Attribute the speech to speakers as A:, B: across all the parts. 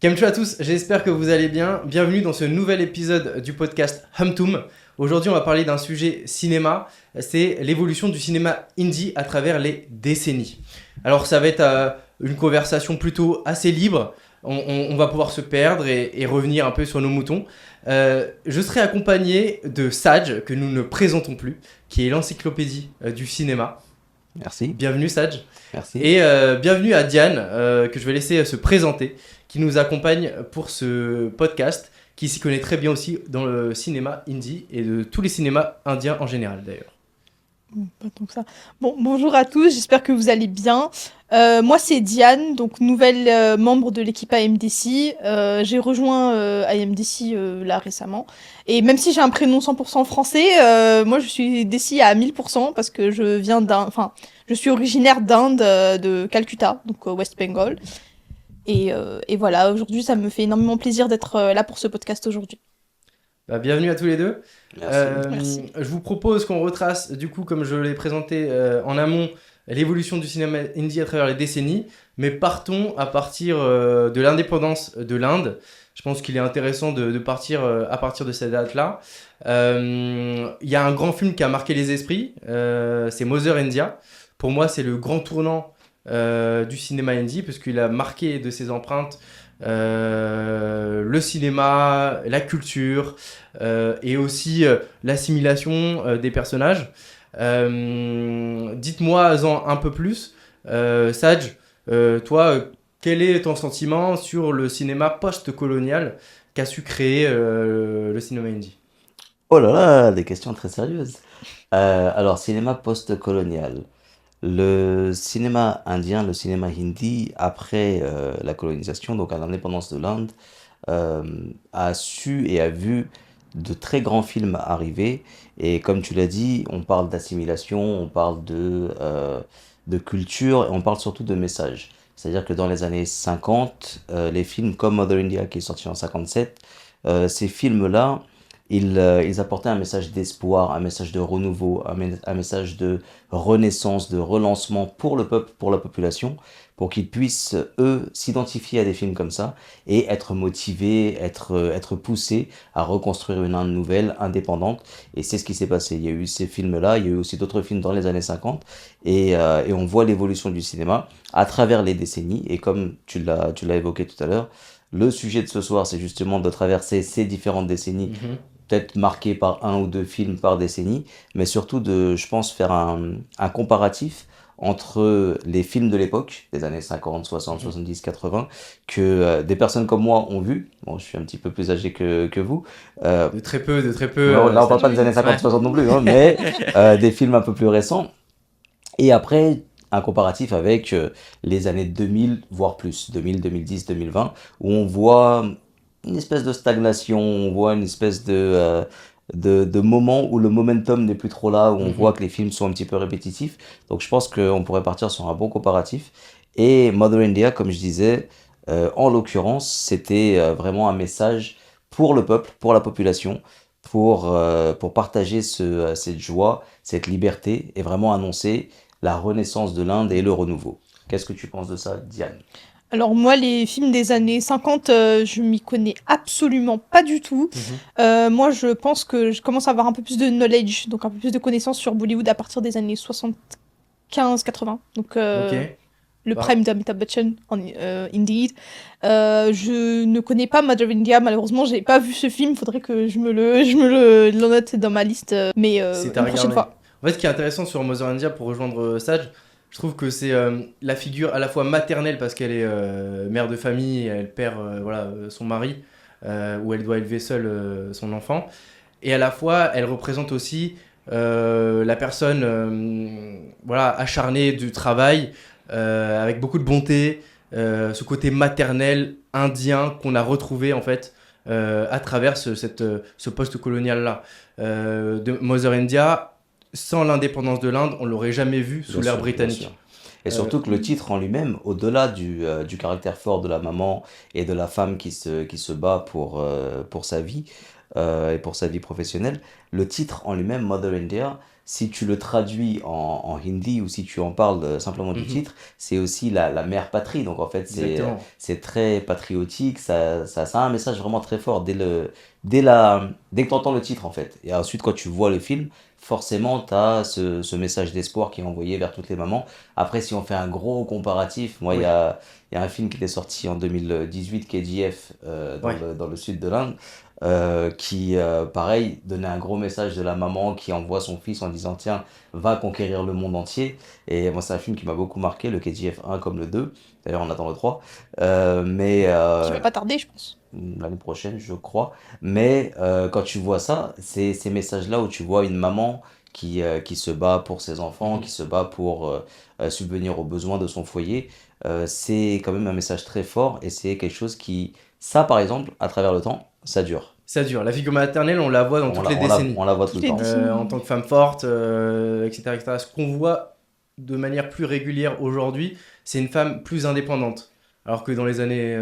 A: Kemcho à tous, j'espère que vous allez bien. Bienvenue dans ce nouvel épisode du podcast Humtum. Aujourd'hui, on va parler d'un sujet cinéma, c'est l'évolution du cinéma indie à travers les décennies. Alors ça va être une conversation plutôt assez libre, on va pouvoir se perdre et revenir un peu sur nos moutons. Je serai accompagné de Sadj, que nous ne présentons plus, qui est l'encyclopédie du cinéma.
B: Merci.
A: Bienvenue Sadj.
B: Merci.
A: Et bienvenue à Diane, que je vais laisser se présenter, qui nous accompagne pour ce podcast, qui s'y connaît très bien aussi dans le cinéma indie et de tous les cinémas indiens en général d'ailleurs.
C: Pas tant que ça. Bon, bonjour à tous, j'espère que vous allez bien. Moi, c'est Diane, donc nouvelle membre de l'équipe AMDC. J'ai rejoint AMDC là récemment. Et même si j'ai un prénom 100% français, moi je suis DC à 1000% parce que je suis originaire d'Inde, de Calcutta, donc West Bengal. Et voilà, aujourd'hui, ça me fait énormément plaisir d'être là pour ce podcast aujourd'hui.
A: Bienvenue à tous les deux.
C: Merci.
A: Je vous propose qu'on retrace, du coup, comme je l'ai présenté en amont, l'évolution du cinéma indie à travers les décennies, mais partons à partir de l'indépendance de l'Inde. Je pense qu'il est intéressant de partir à partir de cette date-là. Il y a un grand film qui a marqué les esprits, c'est Mother India. Pour moi, c'est le grand tournant du cinéma indie, parce qu'il a marqué de ses empreintes le cinéma, la culture et aussi l'assimilation des personnages. Dites-moi-en un peu plus. Sadj, toi, quel est ton sentiment sur le cinéma post-colonial qu'a su créer le cinéma indie?
B: Oh là là, des questions très sérieuses. Alors, cinéma post-colonial. Le cinéma indien, le cinéma hindi, après la colonisation, donc à l'indépendance de l'Inde, a su et a vu de très grands films arriver. Et comme tu l'as dit, on parle d'assimilation, on parle de culture, et on parle surtout de messages. C'est-à-dire que dans les années 50, les films comme Mother India, qui est sorti en 57, ces films-là, ils apportaient un message d'espoir, un message de renouveau, un message de renaissance, de relancement pour le peuple, pour la population, pour qu'ils puissent, eux, s'identifier à des films comme ça et être motivés, être poussés à reconstruire une Inde nouvelle, indépendante. Et c'est ce qui s'est passé. Il y a eu ces films-là, il y a eu aussi d'autres films dans les années 50 et on voit l'évolution du cinéma à travers les décennies. Et comme tu l'as évoqué tout à l'heure, le sujet de ce soir, c'est justement de traverser ces différentes décennies, peut-être marquées par un ou deux films par décennie, mais surtout de, je pense, faire un comparatif entre les films de l'époque, des années 50, 60, 70, 80, que des personnes comme moi ont vu. Bon, je suis un petit peu plus âgé que vous.
A: De très peu.
B: Non, là, on parle pas des
A: Sadj.
B: années 50,
A: Ouais.
B: 60 non plus, hein, mais des films un peu plus récents. Et après, un comparatif avec les années 2000, voire plus, 2000, 2010, 2020, où on voit une espèce de stagnation, on voit une espèce de moment où le momentum n'est plus trop là, où on voit que les films sont un petit peu répétitifs. Donc je pense qu'on pourrait partir sur un bon comparatif. Et Mother India, comme je disais, en l'occurrence, c'était vraiment un message pour le peuple, pour la population, pour partager cette joie, cette liberté, et vraiment annoncer la renaissance de l'Inde et le renouveau. Qu'est-ce que tu penses de ça, Diane?
C: Alors moi, les films des années 50, je m'y connais absolument pas du tout. Moi, je pense que je commence à avoir un peu plus de knowledge, donc un peu plus de connaissances sur Bollywood à partir des années 75-80. Donc
A: Ok.
C: le
A: Bah,
C: prime d'Amitabh Bachchan, indeed. Je ne connais pas Mother India, malheureusement, j'ai pas vu ce film. Faudrait que je me le note dans ma liste, mais
A: c'est à
C: une prochaine
A: regarder.
C: fois.
A: En fait, ce qui est intéressant sur Mother India, pour rejoindre Sadj, je trouve que c'est la figure à la fois maternelle parce qu'elle est mère de famille et elle perd son mari, où elle doit élever seule son enfant. Et à la fois, elle représente aussi la personne acharnée du travail, avec beaucoup de bonté, ce côté maternel indien qu'on a retrouvé en fait à travers ce post-colonial-là. De Mother India, sans l'indépendance de l'Inde, on l'aurait jamais vu sous
B: Bien
A: l'ère
B: sûr, bien
A: britannique.
B: sûr. Et surtout que le titre en lui-même, au-delà du caractère fort de la maman et de la femme qui se bat pour sa vie et pour sa vie professionnelle, le titre en lui-même, Mother India, si tu le traduis en hindi ou si tu en parles simplement du
A: Mhm.
B: titre, c'est aussi la mère patrie. Donc en fait,
A: Exactement.
B: c'est très patriotique, ça a un message vraiment très fort dès que tu entends le titre en fait. Et ensuite, quand tu vois le film, forcément, tu as ce message d'espoir qui est envoyé vers toutes les mamans. Après, si on fait un gros comparatif, moi,
A: Oui.
B: il y a un film qui était sorti en 2018, KGF,
A: Ouais.
B: dans le sud de l'Inde, qui, pareil, donnait un gros message de la maman qui envoie son fils en disant, tiens, va conquérir le monde entier. Et moi, c'est un film qui m'a beaucoup marqué, le KGF 1 comme le 2. D'ailleurs, on attend le 3. Mais
C: Qui va pas tarder, je pense.
B: l'année prochaine, je crois. Mais quand tu vois ça, c'est ces messages-là où tu vois une maman qui se bat pour ses enfants, qui
A: Mhm.
B: se bat pour subvenir aux besoins de son foyer, c'est quand même un message très fort et c'est quelque chose qui, ça par exemple, à travers le temps, ça dure.
A: Ça dure. La figure maternelle, on la voit dans toutes les décennies.
B: On la voit tout
C: Toutes
B: le
C: les
B: temps.
C: décennies.
A: En tant que femme forte, etc., etc. Ce qu'on voit de manière plus régulière aujourd'hui, c'est une femme plus indépendante. Alors que dans les années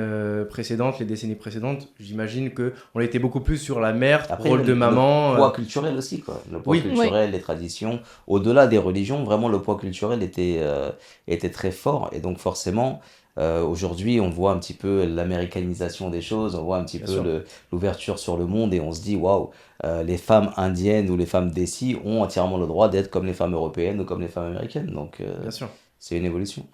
A: précédentes, les décennies précédentes, j'imagine que on était beaucoup plus sur la mère,
B: Après,
A: rôle de
B: le
A: maman.
B: poids culturel aussi, quoi. Le poids
A: Oui,
C: Oui.
B: culturel, les traditions. Au-delà des religions, vraiment, le poids culturel était très fort. Et donc, forcément, aujourd'hui, on voit un petit peu l'américanisation des choses, on voit un petit
A: bien
B: peu
A: sûr,
B: l'ouverture sur le monde et on se dit, waouh, les femmes indiennes ou les femmes desi ont entièrement le droit d'être comme les femmes européennes ou comme les femmes américaines. Donc,
A: bien sûr.
B: c'est une évolution.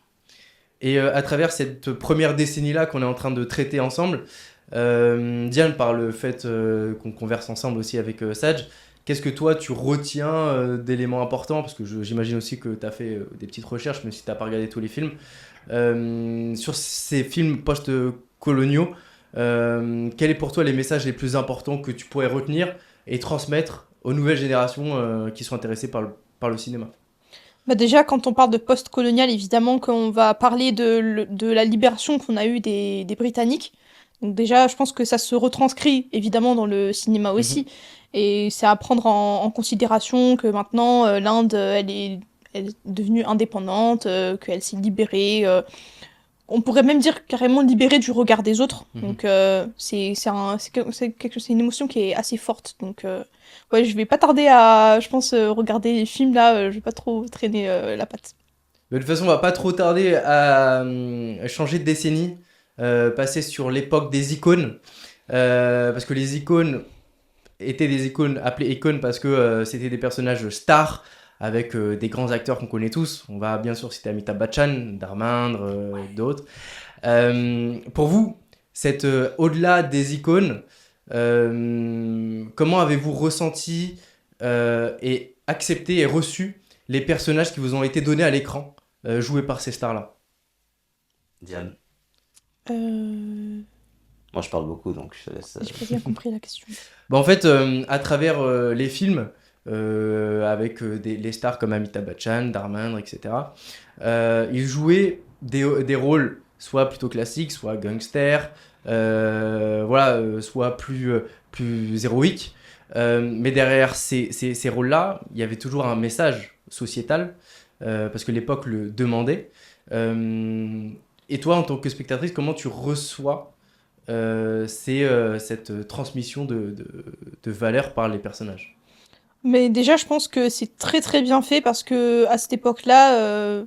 A: Et à travers cette première décennie-là qu'on est en train de traiter ensemble, Diane, par le fait qu'on converse ensemble aussi avec Saj, qu'est-ce que toi tu retiens d'éléments importants? Parce que j'imagine aussi que tu as fait des petites recherches, même si tu n'as pas regardé tous les films. Sur ces films post-coloniaux, quels est pour toi les messages les plus importants que tu pourrais retenir et transmettre aux nouvelles générations qui sont intéressées par le cinéma?
C: Bah déjà, quand on parle de post-colonial, évidemment qu'on va parler de la libération qu'on a eue des Britanniques. Donc déjà, je pense que ça se retranscrit évidemment dans le cinéma
A: Mhm.
C: aussi. Et c'est à prendre en considération que maintenant, l'Inde, elle est devenue indépendante, qu'elle s'est libérée. On pourrait même dire carrément libérée du regard des autres.
A: Mhm.
C: Donc c'est une émotion qui est assez forte. Donc ouais, je vais pas tarder à, je pense, regarder les films là. Je vais pas trop traîner la patte.
A: De toute façon, on va pas trop tarder à changer de décennie, passer sur l'époque des icônes, parce que les icônes étaient des icônes appelées icônes parce que c'était des personnages stars avec des grands acteurs qu'on connaît tous. On va bien sûr citer Amitabh Bachchan, Dharmendra, d'autres. Pour vous, au-delà des icônes, comment avez-vous ressenti et accepté et reçu les personnages qui vous ont été donnés à l'écran, joués par ces stars-là?
B: Diane,
C: Euh...
B: moi je parle beaucoup donc je te laisse.
C: J'ai pas bien compris la question.
A: Bah, en fait, à travers les films, avec les stars comme Amitabh Bachchan, Dharmendra, etc., ils jouaient des rôles soit plutôt classiques, soit gangsters, voilà, soit plus héroïques. Mais derrière ces rôles-là, il y avait toujours un message sociétal, parce que l'époque le demandait. Et toi, en tant que spectatrice, comment tu reçois cette transmission de valeurs par les personnages?
C: Mais déjà, je pense que c'est très très bien fait parce que à cette époque-là,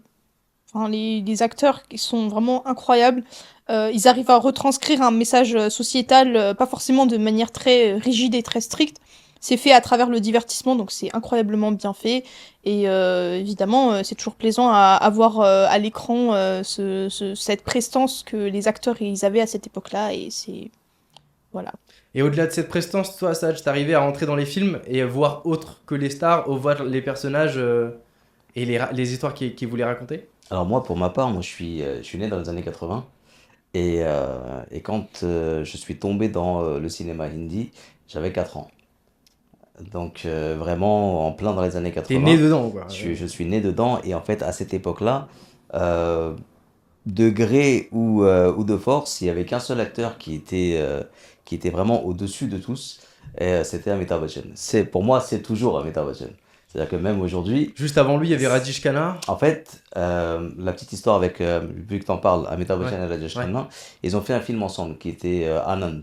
C: enfin, les acteurs qui sont vraiment incroyables. Ils arrivent à retranscrire un message sociétal, pas forcément de manière très rigide et très stricte. C'est fait à travers le divertissement, donc c'est incroyablement bien fait. Et évidemment, c'est toujours plaisant à avoir à l'écran cette prestance que les acteurs ils avaient à cette époque-là. Et c'est voilà.
A: Et au-delà de cette prestance, toi, Saj, t'arrivais à rentrer dans les films et voir autre que les stars, ou voir les personnages et les histoires qu'ils voulaient raconter?
B: Alors moi, pour ma part, je suis né dans les années 80 et quand je suis tombé dans le cinéma hindi, j'avais 4 ans. Donc vraiment en plein dans les années
A: T'es né
B: 80,
A: dedans, quoi.
B: je suis né dedans et en fait à cette époque-là, euh, de gré ou de force, il n'y avait qu'un seul acteur qui était vraiment au-dessus de tous et c'était Amitabh Bachchan. Pour moi, c'est toujours Amitabh Bachchan. C'est-à-dire que même aujourd'hui,
A: Juste avant lui, il y avait Rajesh Khanna.
B: en fait, la petite histoire avec, vu que t'en parles, Amitabh
A: Ouais,
B: Bachchan et Rajesh
A: ouais.
B: Khanna, ils ont fait un film ensemble qui était Anand.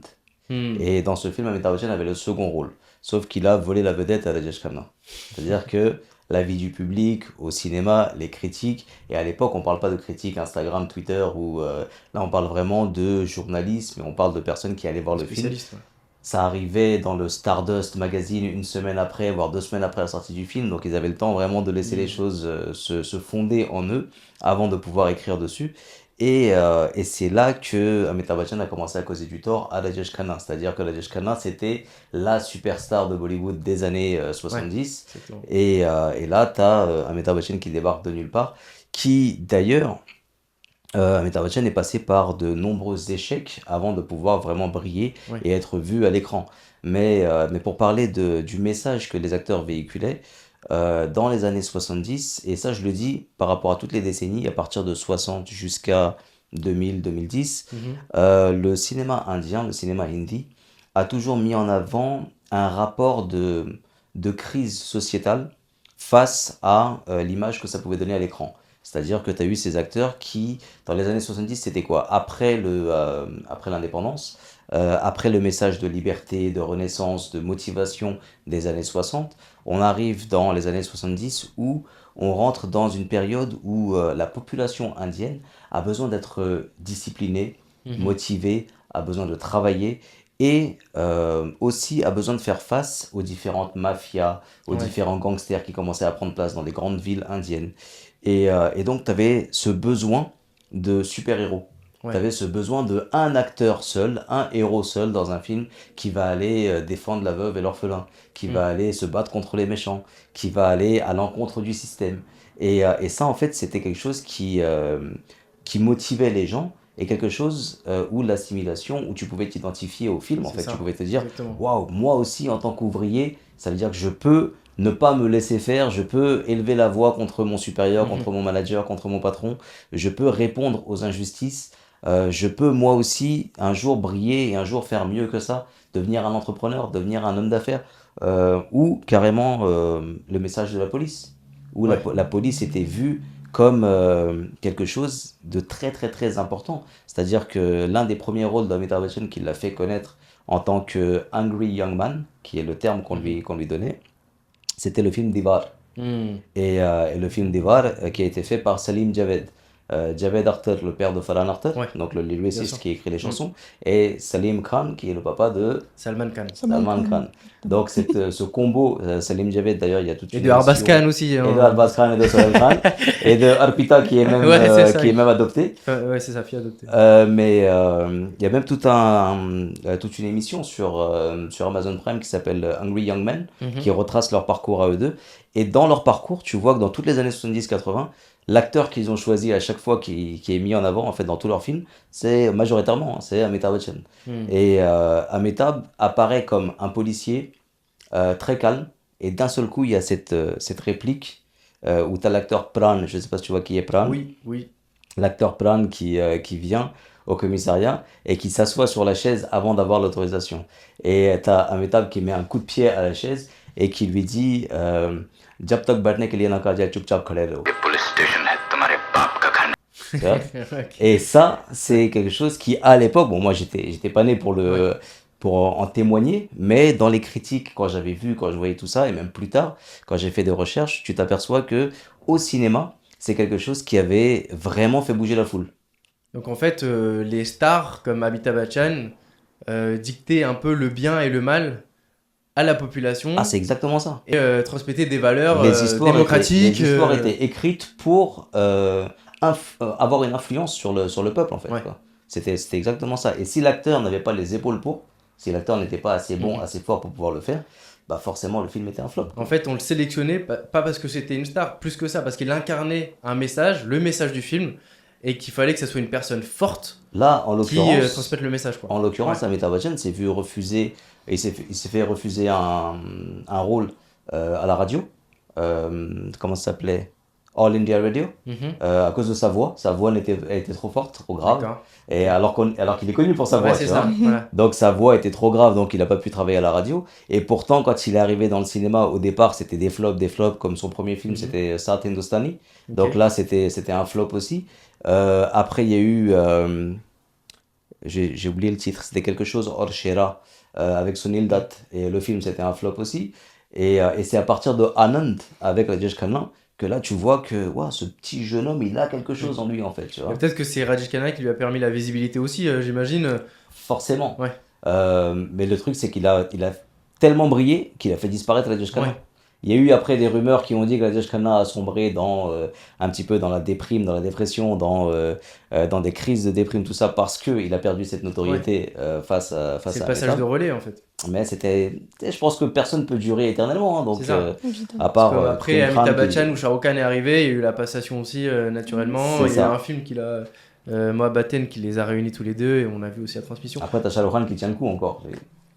A: Hmm.
B: Et dans ce film, Amitabh Bachchan avait le second rôle. Sauf qu'il a volé la vedette à Rajesh Khanna. C'est-à-dire que l'avis du public au cinéma, les critiques. Et à l'époque, on parle pas de critiques Instagram, Twitter, ou là, on parle vraiment de journalisme et on parle de personnes qui allaient voir le film.
A: Spécialiste, ouais.
B: Ça arrivait dans le Stardust Magazine une semaine après, voire 2 semaines après la sortie du film. Donc ils avaient le temps vraiment de laisser les choses se fonder en eux avant de pouvoir écrire dessus. Et c'est là que Amitabh Bachchan a commencé à causer du tort à Rajesh Khanna. C'est-à-dire que Rajesh Khanna, c'était la superstar de Bollywood des années
A: Ouais,
B: 70.
A: exactement.
B: Et là, tu as Amitabh Bachchan qui débarque de nulle part, qui d'ailleurs, Amitabh Bachchan est passé par de nombreux échecs avant de pouvoir vraiment briller
A: Ouais.
B: et être vu à l'écran. Mais pour parler du message que les acteurs véhiculaient, dans les années 70, et ça je le dis par rapport à toutes les décennies, à partir de 60 jusqu'à 2000-2010,
A: Mhm.
B: le cinéma indien, le cinéma hindi, a toujours mis en avant un rapport de crise sociétale face à l'image que ça pouvait donner à l'écran. C'est-à-dire que tu as eu ces acteurs qui, dans les années 70, c'était quoi? Après l'indépendance, après le message de liberté, de renaissance, de motivation des années 60, on arrive dans les années 70 où on rentre dans une période où la population indienne a besoin d'être disciplinée,
A: Mhm.
B: motivée, a besoin de travailler et aussi a besoin de faire face aux différentes mafias, aux
A: Ouais.
B: différents gangsters qui commençaient à prendre place dans les grandes villes indiennes. Et donc, tu avais ce besoin de super-héros. Tu
A: Ouais.
B: avais ce besoin de un acteur seul, un héros seul dans un film qui va aller défendre la veuve et l'orphelin, qui
A: Mm.
B: va aller se battre contre les méchants, qui va aller à l'encontre du système. Et ça, en fait, c'était quelque chose qui motivait les gens et quelque chose où l'assimilation, où tu pouvais t'identifier au film, en
A: C'est
B: fait. Tu
A: ça,
B: pouvais te dire,
A: exactement.
B: waouh, moi aussi, en tant qu'ouvrier, ça veut dire que je peux ne pas me laisser faire, je peux élever la voix contre mon supérieur,
A: Mhm.
B: contre mon manager, contre mon patron, je peux répondre aux injustices, je peux moi aussi un jour briller et un jour faire mieux que ça, devenir un entrepreneur, devenir un homme d'affaires, ou carrément le message de la police, où
A: Ouais.
B: la police était vue comme quelque chose de très très très important. C'est-à-dire que l'un des premiers rôles d'Amitabh Bachchan qui l'a fait connaître en tant que Angry Young Man, qui est le terme
A: Mhm.
B: qu'on lui donnait, c'était le film Divar.
A: Mm.
B: Et le film Divar qui a été fait par Salim Javed. Javed Akhtar, le père de Farhan Akhtar,
A: Ouais,
B: donc le
A: bien
B: lyriciste
A: sûr.
B: qui écrit les
A: Mm.
B: chansons, et Salim Khan, qui est le papa de
A: Salman Khan.
B: Salman Khan. Donc ce combo, Salim Javed d'ailleurs, il y a toute
A: Et
B: une
A: de Arbaz
B: émission,
A: Khan aussi.
B: et
A: Hein.
B: de Arbaz Khan et de Sohail Khan, et de Arpita qui est même,
A: Ouais, c'est ça.
B: qui est même adoptée.
A: Ouais, c'est sa fille adoptée.
B: Mais il y a même toute une émission sur Amazon Prime qui s'appelle Hungry Young Men, qui
A: Mhm.
B: retrace leur parcours à eux deux. Et dans leur parcours, tu vois que dans toutes les années 70-80, l'acteur qu'ils ont choisi à chaque fois qui est mis en avant, en fait, dans tous leurs films, c'est majoritairement, hein, c'est Amitabh Bachchan.
A: Mm.
B: Et Amitabh apparaît comme un policier très calme. Et d'un seul coup, il y a cette réplique où tu as l'acteur Pran, je ne sais pas si tu vois qui est Pran,
A: Oui, oui.
B: l'acteur Pran qui vient au commissariat et qui s'assoit sur la chaise avant d'avoir l'autorisation. Et tu as Amitabh qui met un coup de pied à la chaise et qui lui dit Jab tak baithne ke liye na kaha jaye, chupchap khade raho. Tu vois.
A: Ok.
B: Et ça, c'est quelque chose qui, à l'époque, bon, moi j'étais pas né
A: Ouais.
B: pour en témoigner, mais dans les critiques, quand j'avais vu, quand je voyais tout ça, et même plus tard, quand j'ai fait des recherches, tu t'aperçois que au cinéma, c'est quelque chose qui avait vraiment fait bouger la foule.
A: Donc en fait, les stars comme Amitabh Bachchan dictaient un peu le bien et le mal à la
B: Ah,
A: population
B: c'est exactement ça.
A: et transmettaient des valeurs
B: Les
A: démocratiques.
B: histoires étaient écrites pour avoir une influence sur le peuple, en fait,
A: Ouais.
B: quoi. C'était exactement ça. Et si l'acteur n'avait pas les épaules pour, si l'acteur n'était pas assez bon,
A: Mhm.
B: assez fort pour pouvoir le faire, bah forcément le film était un flop.
A: En fait, on le sélectionnait pas parce que c'était une star, plus que ça, parce qu'il incarnait un message, le message du film, et qu'il fallait que ça soit une personne forte
B: Là, en
A: qui
B: l'occurrence,
A: transmette le message, quoi. Ouais.
B: Amitabh Bachchan s'est vu refuser, il s'est fait refuser un rôle à la radio. Comment ça s'appelait? All India Radio.
A: Mhm.
B: À cause de sa voix. Sa voix elle était trop forte, trop grave.
A: D'accord.
B: Et alors qu'il est connu pour sa
A: Ouais,
B: voix,
A: c'est
B: tu
A: ça.
B: vois.
A: Voilà.
B: Donc sa voix était trop grave, donc il n'a pas pu travailler à la radio. Et pourtant, quand il est arrivé dans le cinéma, au départ, c'était des flops, comme son premier film,
A: Mhm.
B: c'était South Hindustani.
A: Ok.
B: Donc là, c'était un flop aussi. Après, il y a eu, j'ai oublié le titre, c'était quelque chose Orshera avec Sunil Dutt. Et le film, c'était un flop aussi. Et c'est à partir de Anand, avec Rajesh Khanna, que là, tu vois que ouah, ce petit jeune homme, il a quelque chose en lui, en fait, tu
A: Et
B: vois.
A: peut-être que c'est Rajesh Khanna qui lui a permis la visibilité aussi, j'imagine.
B: Forcément.
A: Ouais.
B: Mais le truc, c'est qu'il a tellement brillé qu'il a fait disparaître Rajesh Khanna.
A: Ouais.
B: Il y a eu après des rumeurs qui ont dit que Rajesh Khanna a sombré un petit peu dans la déprime, dans la dépression, dans des crises de déprime, tout ça, parce qu'il a perdu cette notoriété face à
A: C'est le
B: à
A: passage de
B: Amitabh.
A: relais en fait.
B: Mais je pense que personne ne peut durer éternellement, hein, donc
A: C'est ça.
C: Évidemment.
B: à part
A: Parce qu'après
B: Karim Khan
A: Amitabh
B: qui-
A: Bachchan ou Shah Rukh Khan est arrivé, il y a eu la passation aussi naturellement.
B: C'est
A: Il y a
B: ça.
A: eu un film Mohabbaten qui les a réunis tous les deux et on a vu aussi la transmission.
B: Après, t'as Shah Rukh Khan qui tient le coup encore,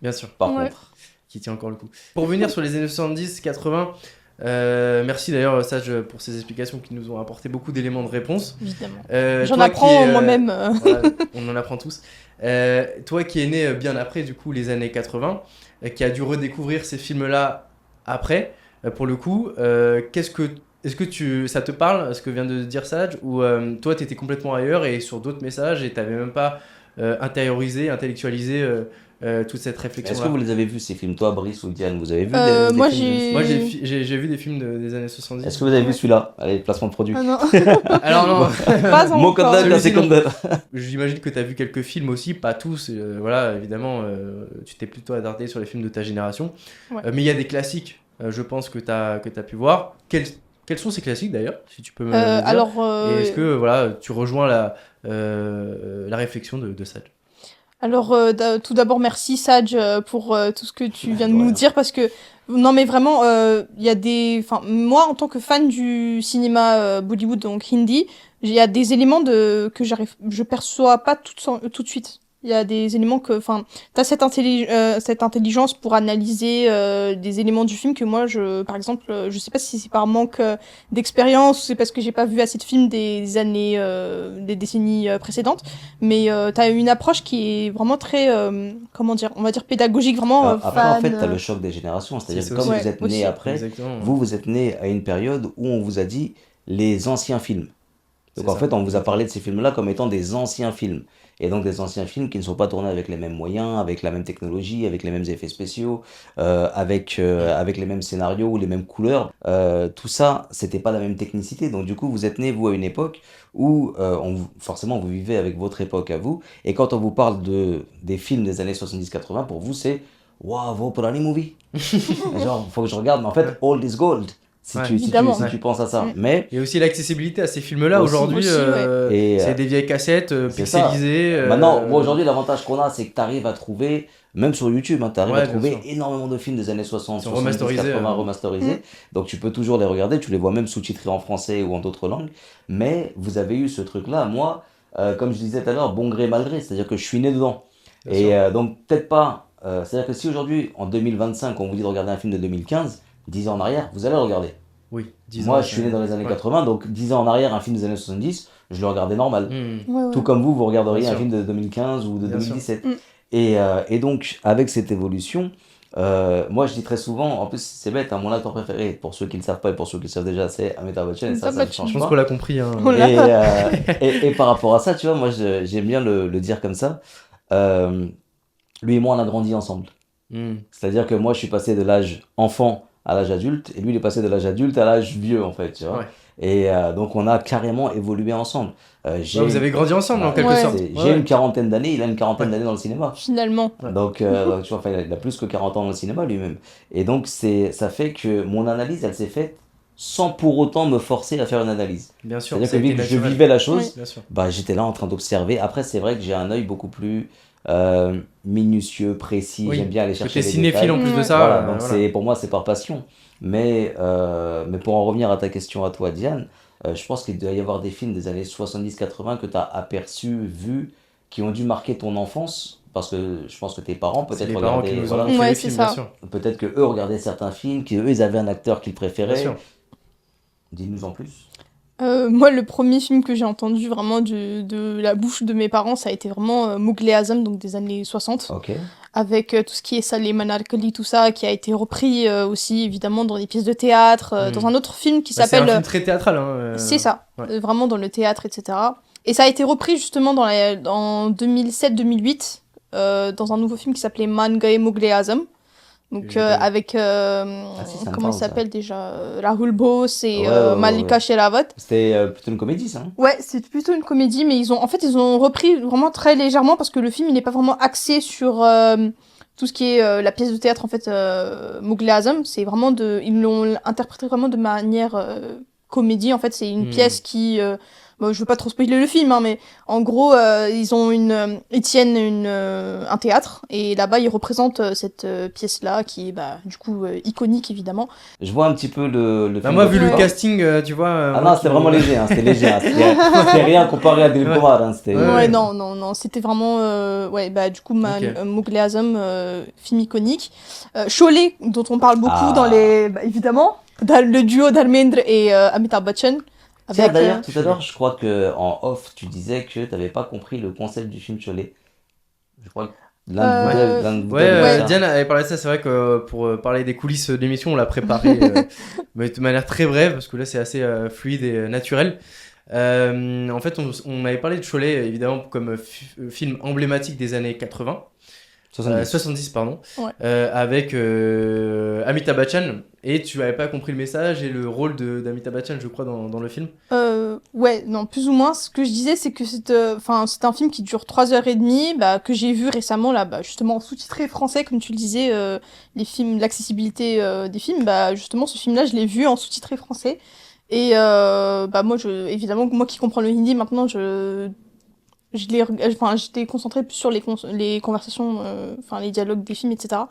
A: Bien sûr,
B: par
C: Ouais.
B: contre.
A: qui tient encore le coup. Pour revenir sur les années 70-80, merci d'ailleurs Sage pour ces explications qui nous ont apporté beaucoup d'éléments de réponse.
C: Évidemment.
A: Toi
C: J'en
A: qui
C: apprends
A: es,
C: moi-même.
A: voilà, on en apprend tous. Toi qui es né bien après du coup les années 80, qui a dû redécouvrir ces films-là après, pour le coup, est-ce que ça te parle ce que vient de dire Sage ou toi t'étais complètement ailleurs et sur d'autres messages et t'avais même pas intériorisé, intellectualisé toute cette
B: Est-ce
A: réflexion-là?
B: que vous les avez vus, ces films, toi, Brice ou Diane? Vous avez vu des
C: Moi,
B: films
C: j'ai-
A: Moi j'ai vu des films des années 70.
B: Est-ce que vous avez vu celui-là? Allez, placement de produit.
C: Ah non,
A: Alors non,
C: pas
B: Mon code
C: encore.
B: là,
A: Celui-ci,
B: c'est
A: non.
B: comme de...
A: j'imagine que tu as vu quelques films aussi, pas tous, voilà, évidemment, tu t'es plutôt attardé sur les films de ta génération.
C: Ouais.
A: Mais il y a des classiques, je pense, que tu as pu voir. Quels sont ces classiques d'ailleurs, si tu peux me le dire?
C: Alors,
A: Et est-ce que voilà, tu rejoins la réflexion de Sage?
C: Alors, tout d'abord, merci Sage pour tout ce que tu viens de
B: De
C: nous
B: rien.
C: dire parce que non mais vraiment, il y a enfin moi en tant que fan du cinéma Bollywood donc hindi, il y a des éléments je perçois pas tout de suite. Il y a des éléments enfin, t'as cette intelligence pour analyser des éléments du film que moi, par exemple, je sais pas si c'est par manque d'expérience ou c'est parce que j'ai pas vu assez de films des décennies précédentes, mais t'as une approche qui est vraiment très, comment dire, on va dire pédagogique, vraiment
B: Après, en
C: fan.
B: fait, t'as le choc des générations. C'est-à-dire
A: C'est
B: que comme
A: aussi-
B: vous êtes né
C: aussi.
B: après,
A: Exactement.
B: vous êtes né à une période où on vous a dit les anciens films. Donc
A: C'est
B: en
A: ça.
B: fait, on vous a parlé de ces films-là comme étant des anciens films. Et donc des anciens films qui ne sont pas tournés avec les mêmes moyens, avec la même technologie, avec les mêmes effets spéciaux, avec les mêmes scénarios ou les mêmes couleurs. Tout ça, c'était pas la même technicité. Donc du coup, vous êtes né, vous, à une époque où forcément vous vivez avec votre époque à vous. Et quand on vous parle des films des années 70-80, pour vous, c'est Waouh, vos Purani movie. Genre, faut que je regarde, mais en fait, all is gold. Si
A: Ouais.
C: Évidemment.
B: tu penses à ça.
C: Mm.
B: Mais
A: Il y a aussi l'accessibilité à ces films-là
B: Aussi.
A: aujourd'hui.
C: Aussi, ouais.
B: Et,
A: c'est des vieilles cassettes
B: c'est ça.
A: pixelisées.
B: maintenant, bon, aujourd'hui, l'avantage qu'on a, c'est que tu arrives à trouver, même sur YouTube, tu arrives
A: Ouais,
B: à
A: bien
B: trouver
A: sûr.
B: énormément de films des années 60,
A: Ils sont
B: 70,
A: remasterisés,
B: 80,
A: hein.
B: remasterisés. Donc tu peux toujours les regarder, tu les vois même sous-titrés en français ou en d'autres langues. Mais vous avez eu ce truc-là, moi, comme je disais tout à l'heure, bon gré, mal gré, c'est-à-dire que je suis né dedans.
A: Bien
B: Et
A: sûr.
B: donc, peut-être pas. C'est-à-dire que si aujourd'hui, en 2025, on vous dit de regarder un film de 2015, 10 ans en arrière, vous allez le regarder.
A: Oui, 10
B: Moi,
A: ans,
B: je suis né dans les années
A: ouais.
B: 80, donc 10 ans en arrière, un film des années 70, je le regardais normal.
A: Hmm.
C: Ouais, ouais.
B: Tout comme vous regarderiez
A: Bien
B: un
A: sûr.
B: film de 2015 ou de
A: Bien sûr.
B: 2017.
C: Mm.
B: Et donc, avec cette évolution, moi je dis très souvent, en plus c'est bête, hein, mon acteur préféré, pour ceux qui ne le savent pas et pour ceux qui le savent déjà, c'est Amitabh Bachchan, et ça ne
C: Amitabh
B: change
A: Je pense
B: pas.
A: qu'on l'a compris. Hein.
C: On l'a.
B: Et par rapport à ça, tu vois, moi j'aime bien le dire comme ça. Lui et moi, on a grandi ensemble.
A: Hmm.
B: C'est-à-dire que moi, je suis passé de l'âge enfant à l'âge adulte, et lui, il est passé de l'âge adulte à l'âge vieux, en fait, tu vois.
A: Ouais.
B: Et donc, on a carrément évolué ensemble. J'ai
A: Ouais, vous avez grandi ensemble en quelque
C: Ouais.
A: sorte.
B: J'ai
A: Ouais.
B: une quarantaine d'années, il a une quarantaine
A: Ouais.
B: d'années dans le cinéma.
C: Finalement.
A: Ouais.
B: Donc, tu vois, enfin, il a plus que 40 ans dans le cinéma lui-même. Et donc, ça fait que mon analyse, elle s'est faite sans pour autant me forcer à faire une analyse.
A: Bien sûr.
B: C'est-à-dire
A: ça a
B: que
A: été
B: vu que je
A: naturel.
B: vivais la chose,
C: Oui.
A: Bien sûr.
B: bah, j'étais là en train d'observer. Après, c'est vrai que j'ai un œil beaucoup plus minutieux, précis.
A: Oui.
B: J'aime bien aller
A: Que
B: chercher
A: t'es
B: les
A: cinéphile en
B: détails.
A: plus de
C: Ouais.
A: ça.
B: Voilà, donc
A: voilà.
B: pour moi, c'est par passion. Mais pour en revenir à ta question à toi, Diane, je pense qu'il doit y avoir des films des années 70-80 que tu as aperçus, vus, qui ont dû marquer ton enfance. Parce que je pense que tes parents
A: C'est
B: peut-être
A: les parents
B: regardaient,
A: qui nous ont
B: voilà,
A: montré
C: Ouais,
A: les
C: c'est
A: films,
C: ça.
A: bien sûr.
B: peut-être que eux regardaient certains films, qu'eux ils avaient un acteur qu'ils
A: Bien
B: préféraient.
A: sûr.
B: Dis-nous en plus.
C: Moi, le premier film que j'ai entendu vraiment de la bouche de mes parents, ça a été vraiment Mughal e Azam, donc des années 60,
B: Ok.
C: avec tout ce qui est Saleh Manarkali, tout ça, qui a été repris aussi, évidemment, dans des pièces de théâtre,
A: Mm.
C: dans un autre film qui
A: Bah, c'est un
C: s'appelle...
A: film très théâtral. Hein,
C: C'est ça,
A: ouais.
C: vraiment dans le théâtre, etc. Et ça a été repris justement en 2007-2008, dans un nouveau film qui s'appelait Man Gaye Mughal e Azam. Donc
A: J'ai pas vu.
C: avec
B: Si, ça me
C: comment il
B: parle, ça.
C: s'appelle déjà Rahul Bose et
B: Ouais.
C: Malika Sherawat.
B: C'était plutôt une comédie, ça, hein?
C: Ouais, c'est plutôt une comédie, mais ils ont repris vraiment très légèrement parce que le film il n'est pas vraiment axé sur tout ce qui est la pièce de théâtre en fait Mughal Azam. C'est vraiment ils l'ont interprété vraiment de manière comédie. En fait, c'est une pièce qui bon, je veux pas trop spoiler le film, hein, mais en gros, ils tiennent un théâtre et là-bas ils représentent cette pièce-là qui est bah, du coup iconique évidemment.
B: Je vois un petit peu le
A: Bah,
B: film
A: moi,
B: dont
A: vu
B: tu
A: le
B: parles.
A: casting, tu vois.
B: Ah
A: moi
B: non,
A: qui
B: c'était
A: me-
B: vraiment léger, hein, c'était léger. Hein, c'était rien comparé à Dilip
A: Ouais.
B: Kumar. Hein, c'était...
A: Ouais,
C: Ouais, non, c'était vraiment, ouais, bah, du coup,
A: Ok.
C: Mughal Azam, film iconique. Sholay, dont on parle beaucoup dans
B: Ah.
C: bah, évidemment, dans le duo d'Armendra et Amitabh Bachchan.
B: Tiens,
C: Avec,
B: d'ailleurs, tout à l'heure, je crois que en off, tu disais que tu n'avais pas compris le concept du film Cholet. Je crois que
C: Euh,
B: l'un de vous
A: Ouais,
B: deux avait dit
C: ouais.
B: ça.
A: Diane avait parlé de ça. C'est vrai que pour parler des coulisses de l'émission, on l'a préparé mais de manière très brève parce que là, c'est assez fluide et naturel. En fait, on avait parlé de Cholet évidemment comme film emblématique des années 80.
B: 70.
A: 70 pardon,
C: Ouais.
A: avec Amitabh Bachchan, et tu avais pas compris le message et le rôle d'Amitabh Bachchan, je crois, dans le film.
C: ouais, non, plus ou moins, ce que je disais, c'est que c'est un film qui dure 3h30, bah, que j'ai vu récemment, là, bah, justement, sous-titré français, comme tu le disais, les films, l'accessibilité des films, bah, justement, ce film-là, je l'ai vu en sous-titré français. Et bah, moi, évidemment, moi qui comprends le hindi, maintenant, j'étais concentrée plus sur les conversations, enfin les dialogues des films, etc.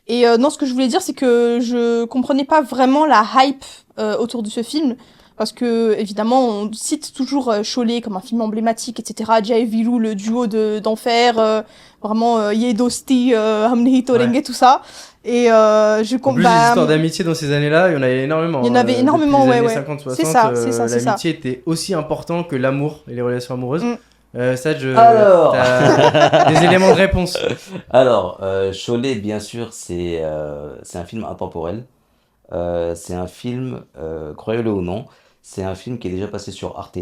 C: Et non, ce que je voulais dire, c'est que je comprenais pas vraiment la hype autour de ce film. Parce que, évidemment, on cite toujours Sholay comme un film emblématique, etc. Jai et Vilou, le duo d'enfer, vraiment Ye Dosti, Humne Hi Torenge, tout ça. Et je
A: En plus, les
C: bah,
A: histoires d'amitié dans ces années-là, il y en avait énormément.
C: il y en avait énormément,
A: depuis les
C: ouais,
A: années
C: ouais.
A: 50-60,
C: C'est ça, c'est ça.
A: l'amitié était aussi important que l'amour et les relations amoureuses.
C: Mm.
A: Sadj,
B: Alors.
A: t'as des éléments de réponse.
B: Alors, Cholet, bien sûr, c'est un film intemporel. C'est un film, croyez-le ou non, c'est un film qui est déjà passé sur Arte.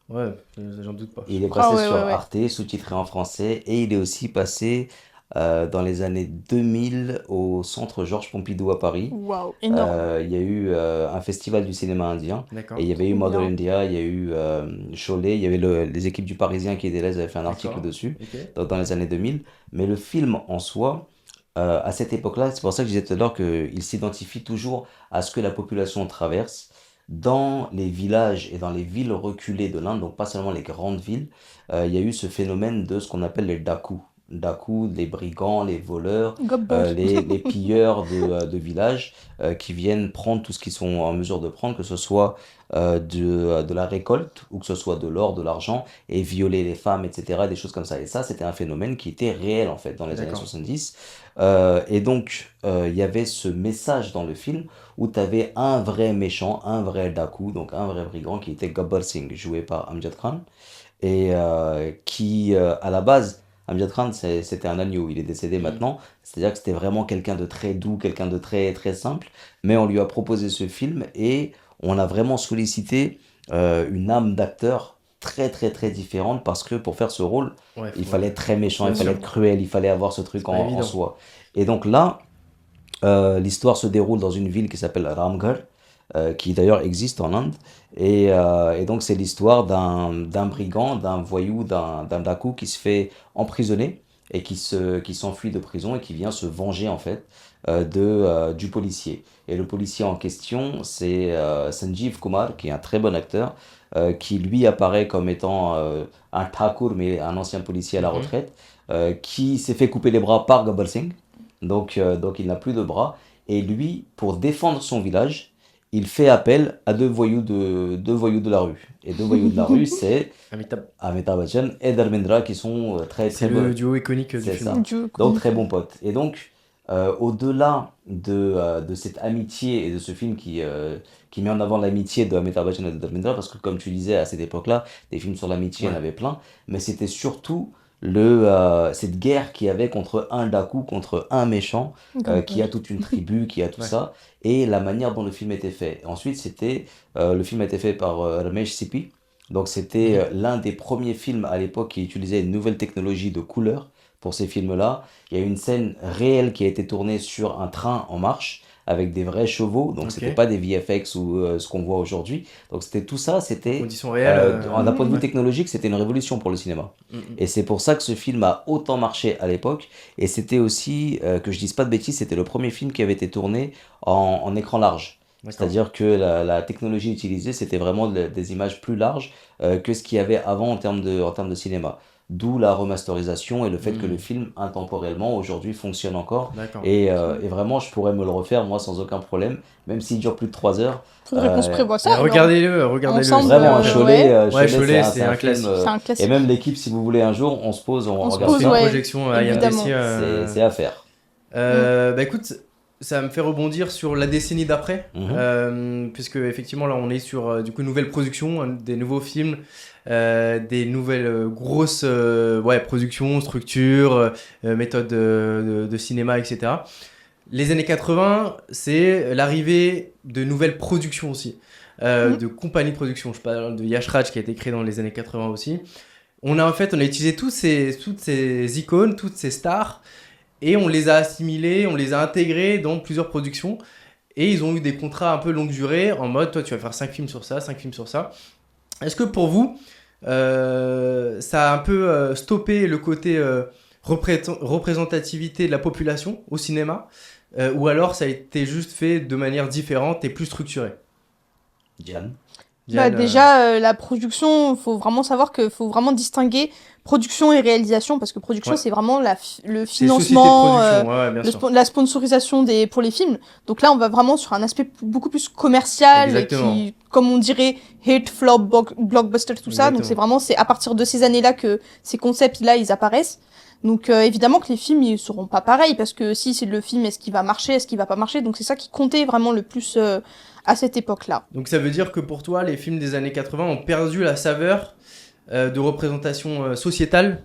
A: Ouais, j'en doute pas.
B: Il est
C: Ah
B: passé
C: ouais,
B: sur
C: ouais, ouais.
B: Arte, sous-titré en français, et il est aussi passé dans les années 2000 au centre Georges Pompidou à Paris.
C: Waouh, énorme.
B: Il y a eu un festival du cinéma indien,
A: D'accord.
B: et il y avait eu
C: Trop
B: Mother
C: bien.
B: India, il y a eu Cholet, il y avait les équipes du Parisien qui étaient là, ils avaient fait un article
A: D'accord.
B: dessus,
A: Ok.
B: dans les années 2000. Mais le film en soi, à cette époque-là, c'est pour ça que je disais tout à l'heure qu'il s'identifie toujours à ce que la population traverse. Dans les villages et dans les villes reculées de l'Inde, donc pas seulement les grandes villes, il y a eu ce phénomène de ce qu'on appelle les dakus. Dakus, les brigands, les voleurs,
C: Gobbo.
B: les pilleurs de villages qui viennent prendre tout ce qu'ils sont en mesure de prendre, que ce soit de la récolte ou que ce soit de l'or, de l'argent, et violer les femmes, etc., des choses comme ça. Et ça, c'était un phénomène qui était réel en fait dans les années
A: D'accord.
B: 70. Et donc, il y avait ce message dans le film où tu avais un vrai méchant, un vrai Daku, donc un vrai brigand qui était Gabbar Singh, joué par Amjad Khan, et qui, à la base, Amjad Khan, c'était un agneau, il est décédé maintenant, c'est-à-dire que c'était vraiment quelqu'un de très doux, quelqu'un de très, très simple, mais on lui a proposé ce film et on a vraiment sollicité une âme d'acteur très, très, très différente parce que pour faire ce rôle,
A: Ouais,
B: il fallait être très méchant,
A: Bien
B: il fallait
A: sûr.
B: être cruel, il fallait avoir ce truc
A: C'est pas
B: en
A: évident.
B: soi. Et donc là, l'histoire se déroule dans une ville qui s'appelle Ramgarh, qui d'ailleurs existe en Inde. Et donc c'est l'histoire d'un brigand, d'un voyou, d'un daku qui se fait emprisonner et qui s'enfuit de prison et qui vient se venger en fait du policier. Et le policier en question, c'est Sanjeev Kumar, qui est un très bon acteur, qui lui apparaît comme étant un thakur, mais un ancien policier à la
A: Mhm.
B: retraite, qui s'est fait couper les bras par Gabbar Singh. Donc il n'a plus de bras. Et lui, pour défendre son village, il fait appel à deux voyous de la rue. Et deux voyous de la rue, c'est
A: Amitabh.
B: Amitabh Bachchan et Dharmendra qui sont très
A: C'est
B: très bons.
A: le duo iconique du
B: C'est
A: film.
B: ça.
C: Dieu,
B: Donc très bons potes. Et donc, au-delà de cette amitié et de ce film qui met en avant l'amitié de Amitabh Bachchan et de Dharmendra, parce que comme tu disais à cette époque-là, des films sur l'amitié, il y en
A: Ouais.
B: avait plein, mais c'était surtout cette guerre qu'il y avait contre un Daku, contre un méchant, qui a toute une tribu, qui a tout
A: Ouais.
B: ça, et la manière dont le film était fait. Ensuite, le film a été fait par Ramesh Sippy, donc c'était l'un des premiers films à l'époque qui utilisait une nouvelle technologie de couleur pour ces films-là. Il y a une scène réelle qui a été tournée sur un train en marche avec des vrais chevaux, donc c'était
A: Ok.
B: pas des VFX ou ce qu'on voit aujourd'hui. Donc c'était tout ça, c'était
A: Conditions réelles.
B: d'un point de vue
A: Ouais.
B: technologique, c'était une révolution pour le cinéma.
A: Mm, mm.
B: Et c'est pour ça que ce film a autant marché à l'époque. Et c'était aussi, que je dise pas de bêtises, c'était le premier film qui avait été tourné en écran large.
A: D'accord.
B: C'est-à-dire que la technologie utilisée, c'était vraiment des images plus larges que ce qu'il y avait avant en termes de cinéma. D'où la remasterisation et le fait que le film, intemporellement, aujourd'hui, fonctionne encore.
A: D'accord.
B: Et vraiment, je pourrais me le refaire, moi, sans aucun problème, même s'il dure plus de 3 heures.
C: Faudrait qu'on se prévoie ça.
A: Mais
C: alors.
A: regardez-le.
C: Ensemble,
B: Vraiment, un
C: ouais.
B: Cholet,
A: Ouais,
B: Cholet,
A: Cholet,
B: c'est
A: c'est
B: un
A: un
B: film,
A: classique.
C: C'est un
B: et
C: classique.
B: même l'équipe, si vous voulez un jour, on se pose,
C: On se
B: regarde
C: pose,
A: C'est une
B: ça.
C: ouais,
A: projection à
C: évidemment.
A: IMDC.
B: C'est à faire.
A: Bah écoute, ça me fait rebondir sur la décennie d'après, puisque effectivement là on est sur du coup une nouvelle production, des nouveaux films, des nouvelles grosses productions, structures, méthodes de cinéma, etc. Les années 80, c'est l'arrivée de nouvelles productions aussi, de compagnies de production. Je parle de Yash Raj qui a été créé dans les années 80 aussi. On a utilisé toutes ces icônes, toutes ces stars, et on les a assimilés, on les a intégrés dans plusieurs productions. Et ils ont eu des contrats un peu longue durée, en mode, toi tu vas faire 5 films sur ça, 5 films sur ça. Est-ce que pour vous, ça a un peu stoppé le côté représentativité de la population au cinéma, ou alors ça a été juste fait de manière différente et plus structurée?
B: Diane.
C: Bah,
A: Diane,
C: déjà, la production, faut vraiment savoir qu'il faut vraiment distinguer production et réalisation, parce que production,
A: Ouais.
C: c'est vraiment le
A: c'est société de
C: financement,
A: production, ouais, bien sûr.
C: la sponsorisation pour les films. Donc là, on va vraiment sur un aspect beaucoup plus commercial,
A: Exactement.
C: qui, comme on dirait, hit, flop, blockbuster, tout ça. Donc
A: Exactement.
C: c'est à partir de ces années-là que ces concepts-là, ils apparaissent. Donc évidemment que les films, ils seront pas pareils, parce que si c'est le film, est-ce qu'il va marcher, est-ce qu'il va pas marcher? Donc c'est ça qui comptait vraiment le plus à cette époque-là.
A: Donc ça veut dire que pour toi, les films des années 80 ont perdu la saveur de représentation sociétale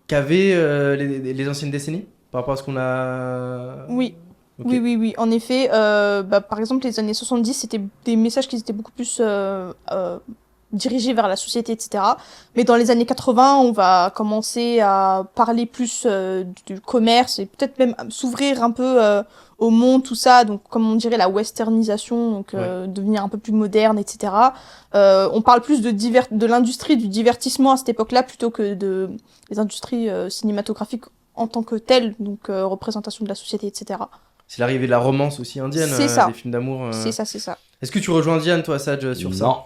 A: qu'avaient les anciennes décennies par rapport à ce qu'on a...
C: Oui.
A: Ok.
C: Oui. En effet, par exemple, les années 70, c'était des messages qui étaient beaucoup plus dirigés vers la société, etc. Mais dans les années 80, on va commencer à parler plus du commerce et peut-être même s'ouvrir un peu au monde, tout ça. Donc, comme on dirait, la westernisation, donc devenir un peu plus moderne, etc. On parle plus de l'industrie du divertissement à cette époque-là plutôt que des industries cinématographiques en tant que telles, donc représentation de la société, etc.
A: C'est l'arrivée de la romance aussi indienne,
C: C'est ça.
A: des films d'amour.
C: C'est ça.
A: Est-ce que tu rejoins Diane, toi, Sadj, sur ça?
B: Non.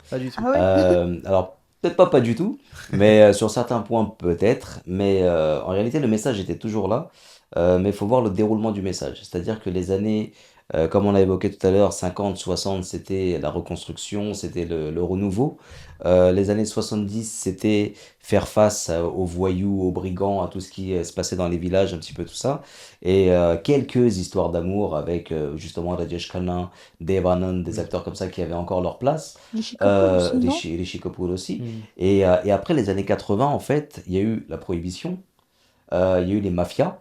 A: Pas du tout.
C: Ah ouais.
B: Alors, peut-être pas du tout, mais sur certains points, peut-être. Mais en réalité, le message était toujours là. Mais il faut voir le déroulement du message. C'est-à-dire que les années, comme on l'a évoqué tout à l'heure, 50, 60, c'était la reconstruction, c'était le renouveau. Les années 70, c'était faire face aux voyous, aux brigands, à tout ce qui se passait dans les villages, un petit peu tout ça. Et quelques histoires d'amour avec justement Rajesh Khanna, Dev Anand, des acteurs comme ça qui avaient encore leur place.
C: Les Chicago aussi, non?
B: Les Kapoor aussi.
A: Mm.
B: Et après les années 80, en fait, il y a eu la prohibition, il y a eu les mafias.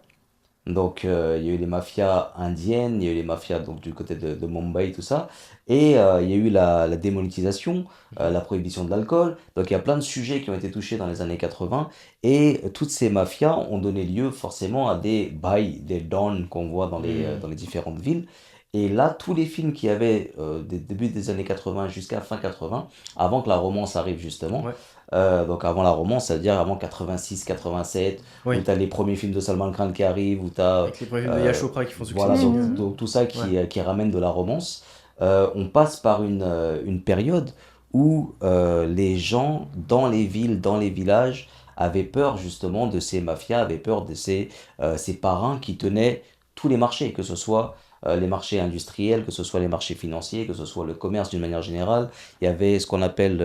B: Donc, il y a eu les mafias indiennes, il y a eu les mafias donc, du côté de Mumbai, tout ça. Et il y a eu la démonétisation, la prohibition de l'alcool. Donc, il y a plein de sujets qui ont été touchés dans les années 80. Et toutes ces mafias ont donné lieu forcément à des bails, des dons qu'on voit dans les différentes villes. Et là, tous les films qui avaient des débuts des années 80 jusqu'à fin 80, avant que la romance arrive justement,
A: Ouais.
B: donc avant la romance, c'est-à-dire avant 86, 87,
A: Oui.
B: où tu as les premiers films de Salman Khan qui arrivent, où tu as
A: Avec les premiers films de Yash Chopra qui font succès.
B: voilà,
A: aussi.
B: donc tout ça qui ramène de la romance. On passe par une période où les gens dans les villes, dans les villages, avaient peur justement de ces mafias, avaient peur de ces parrains qui tenaient tous les marchés, que ce soit les marchés industriels, que ce soit les marchés financiers, que ce soit le commerce d'une manière générale. Il y avait ce qu'on appelle,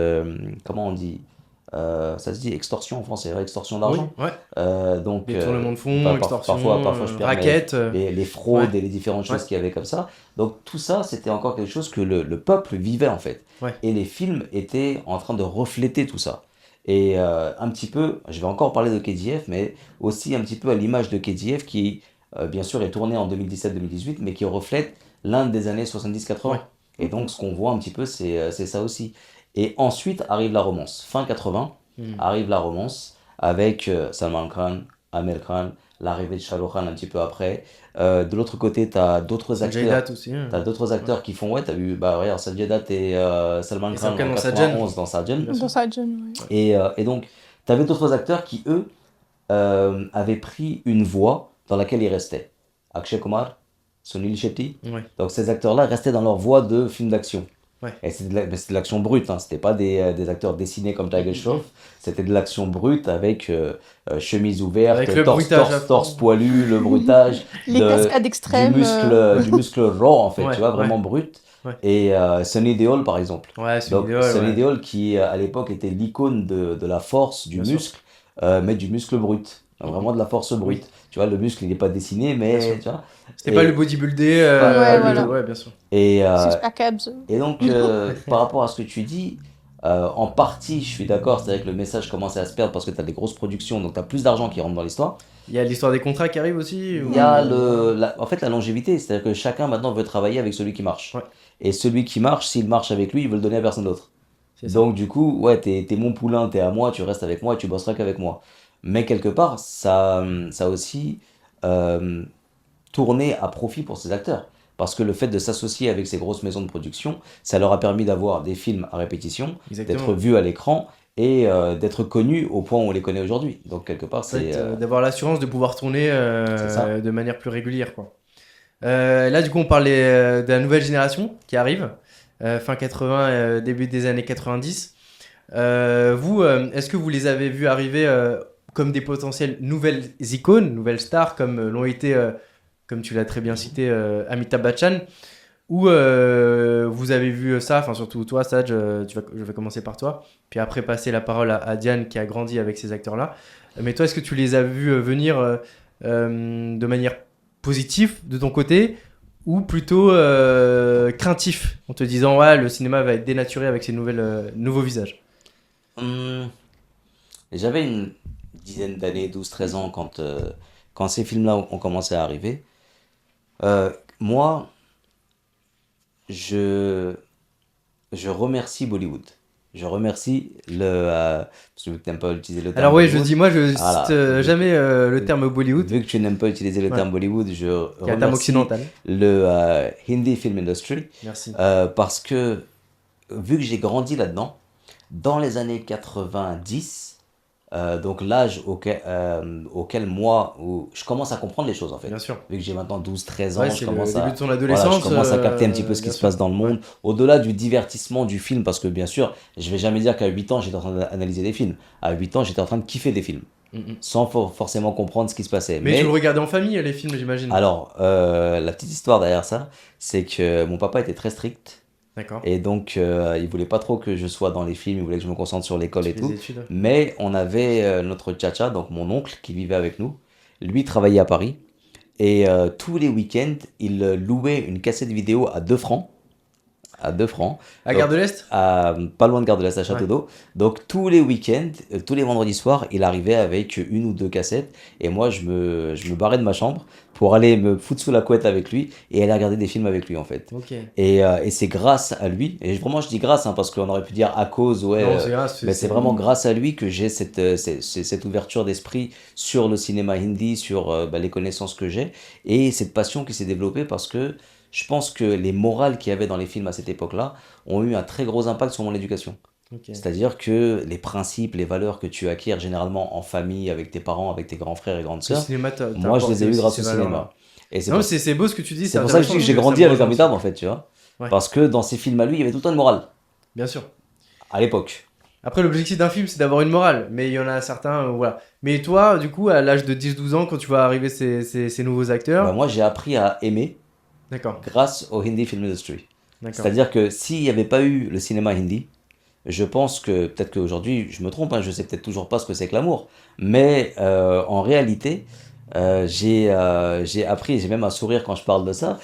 B: comment on dit ça se dit extorsion en français, extorsion
A: Oui,
B: d'argent.
A: ouais.
B: Donc,
A: Détournement de fonds, extorsion,
B: parfois je perds, mais
A: raquette.
B: les fraudes
A: Ouais.
B: et les différentes choses
A: Ouais.
B: qu'il y avait comme ça. Donc tout ça, c'était encore quelque chose que le peuple vivait en fait.
A: Ouais.
B: Et les films étaient en train de refléter tout ça. Et un petit peu, je vais encore parler de KGF, mais aussi un petit peu à l'image de KGF qui, bien sûr, est tourné en 2017-2018, mais qui reflète l'Inde des années 70-80.
A: Ouais.
B: Et donc ce qu'on voit un petit peu, c'est ça aussi. Et ensuite arrive la romance. Fin 80,
A: Mm.
B: arrive la romance avec Salman Khan, Amir Khan, l'arrivée de Shah Rukh Khan un petit peu après. De l'autre côté, tu as d'autres acteurs.
A: Jaidat aussi. Hein.
B: T'as d'autres acteurs qui font, ouais, t'as vu, bah regarde, Sajadat et Salman
A: Et
B: Khan
A: Salman
B: en
A: dans Sajan.
B: 91 dans Sajan.
A: Bien sûr.
C: Dans sa jeune, ouais.
B: Et donc, t'avais d'autres acteurs qui, eux, avaient pris une voie dans laquelle ils restaient. Akshay Kumar, Sunil Shetty.
A: Ouais.
B: Donc ces acteurs-là restaient dans leur voie de film d'action.
A: Ouais.
B: Et mais c'était de l'action brute, hein. C'était pas des acteurs dessinés comme Tiger Shroff. C'était de l'action brute avec chemise ouverte,
A: Avec le
B: torse,
A: bruitage à fond.
B: torse poilu, le bruitage.
C: Les cascades extrêmes.
B: Du muscle raw en fait,
A: Ouais,
B: tu vois,
A: ouais.
B: vraiment brut.
A: Ouais.
B: Et Sunny Deol par exemple.
A: Ouais, c'est
B: Donc
A: une idole,
B: Sunny
A: ouais.
B: Deol qui à l'époque était l'icône de la force, du
A: Bien sûr.
B: muscle, mais du muscle brut. Donc, vraiment de la force brute.
A: Oui.
B: Tu vois, le muscle il n'est pas dessiné,
A: Bien
B: mais
A: sûr.
B: tu vois.
A: C'était
B: Et-
A: pas le bodybuildé.
C: Ouais, voilà.
A: Ouais, bien sûr.
B: Et,
C: Six pack abs.
B: et donc, par rapport à ce que tu dis, en partie, je suis d'accord, c'est vrai que le message commençait à se perdre parce que tu as des grosses productions, donc tu as plus d'argent qui rentre dans l'histoire.
A: Il y a l'histoire des contrats qui arrive aussi.
B: Il y a en fait la longévité, c'est-à-dire que chacun maintenant veut travailler avec celui qui marche.
A: Ouais.
B: Et celui qui marche, s'il marche avec lui, il veut le donner à personne d'autre.
A: C'est ça.
B: Donc du coup, ouais, t'es mon poulain, t'es à moi, tu restes avec moi et tu bosseras qu'avec moi. Mais quelque part, ça a aussi tourné à profit pour ces acteurs. Parce que le fait de s'associer avec ces grosses maisons de production, ça leur a permis d'avoir des films à répétition,
A: Exactement.
B: d'être vus à l'écran et d'être connus au point où on les connaît aujourd'hui. Donc quelque part,
A: En fait,
B: c'est...
A: d'avoir l'assurance de pouvoir tourner
B: C'est ça.
A: de manière plus régulière, quoi. Là, du coup, on parlait de la nouvelle génération qui arrive, fin 80, début des années 90. Vous, est-ce que vous les avez vus arriver comme des potentielles nouvelles icônes, nouvelles stars, comme l'ont été, comme tu l'as très bien cité, Amitabh Bachchan, ou vous avez vu ça, enfin surtout toi, Saj, je vais commencer par toi, puis après passer la parole à Diane qui a grandi avec ces acteurs-là. Mais toi, est-ce que tu les as vus venir de manière positive de ton côté ou plutôt craintif en te disant ouais, le cinéma va être dénaturé avec ces nouveaux visages?
B: J'avais une dizaine d'années, 12-13 ans, quand ces films-là ont commencé à arriver. Moi, je remercie Bollywood. Je remercie parce que tu n'aimes pas utiliser le terme
A: Alors oui, je
B: Bollywood.
A: dis, moi je
B: Voilà.
A: cite jamais le terme Bollywood,
B: Vu que tu n'aimes pas utiliser le
A: Ouais.
B: terme Bollywood, je
A: qui est un terme
B: remercie
A: occidental.
B: le Hindi Film Industry
A: Merci.
B: parce que vu que j'ai grandi là-dedans, dans les années 90, donc l'âge auquel moi, où je commence à comprendre les choses en fait.
A: Bien sûr.
B: Vu que j'ai maintenant 12-13 ans,
A: Ouais,
B: je
A: c'est le
B: commence
A: début de ton
B: voilà,
A: adolescence.
B: je commence à capter un petit peu ce qui
A: bien
B: se
A: sûr.
B: passe dans le monde. Au-delà du divertissement du film, parce que bien sûr, je vais jamais dire qu'à 8 ans, j'étais en train d'analyser des films. À 8 ans, j'étais en train de kiffer des films,
A: Mhm.
B: sans forcément comprendre ce qui se passait.
A: Mais tu le regardais en famille, les films, j'imagine.
B: Alors, la petite histoire derrière ça, c'est que mon papa était très strict.
A: D'accord.
B: Et donc, il voulait pas trop que je sois dans les films, il voulait que je me concentre sur l'école et
A: Les
B: tout.
A: études.
B: Mais on avait notre tchatcha, donc mon oncle, qui vivait avec nous. Lui travaillait à Paris. Et tous les week-ends, il louait une cassette vidéo à 2 francs. À 2 francs.
A: À Gare de l'Est?
B: Pas loin de Gare de l'Est, à Château d'Eau. Donc tous les week-ends, tous les vendredis soirs, il arrivait avec une ou deux cassettes. Et moi, je me barrais de ma chambre pour aller me foutre sous la couette avec lui et aller regarder des films avec lui, en fait.
A: Ok.
B: Et c'est grâce à lui, et vraiment je dis grâce, hein, parce qu'on aurait pu dire à cause, ouais,
A: Non, c'est grave.
B: mais c'est vraiment grâce à lui que j'ai cette ouverture d'esprit sur le cinéma hindi, sur les connaissances que j'ai, et cette passion qui s'est développée parce que je pense que les morales qu'il y avait dans les films à cette époque-là ont eu un très gros impact sur mon éducation.
A: Ok.
B: C'est-à-dire que les principes, les valeurs que tu acquiers généralement en famille, avec tes parents, avec tes grands frères et grandes
A: Le
B: sœurs,
A: cinéma,
B: moi je les ai eus grâce au
A: ces
B: cinéma.
A: valeurs-là.
B: Et c'est
A: Non,
B: pour
A: c'est beau ce que tu dis.
B: c'est pour ça que je dis que j'ai grandi avec Amitabh en fait, tu vois.
A: Ouais.
B: Parce que dans ces films à lui, il y avait tout le temps une morale,
A: Bien sûr.
B: à l'époque.
A: Après, l'objectif d'un film, c'est d'avoir une morale. Mais il y en a certains, voilà. Mais toi, du coup, à l'âge de 10-12 ans, quand tu vas arriver ces nouveaux acteurs.
B: Bah, moi, j'ai appris à aimer
A: D'accord.
B: grâce au Hindi Film Industry.
A: D'accord.
B: C'est-à-dire que s'il n'y avait pas eu le cinéma hindi, je pense que, peut-être qu'aujourd'hui, je me trompe, hein, je sais peut-être toujours pas ce que c'est que l'amour, mais en réalité, j'ai appris, j'ai même un sourire quand je parle de ça,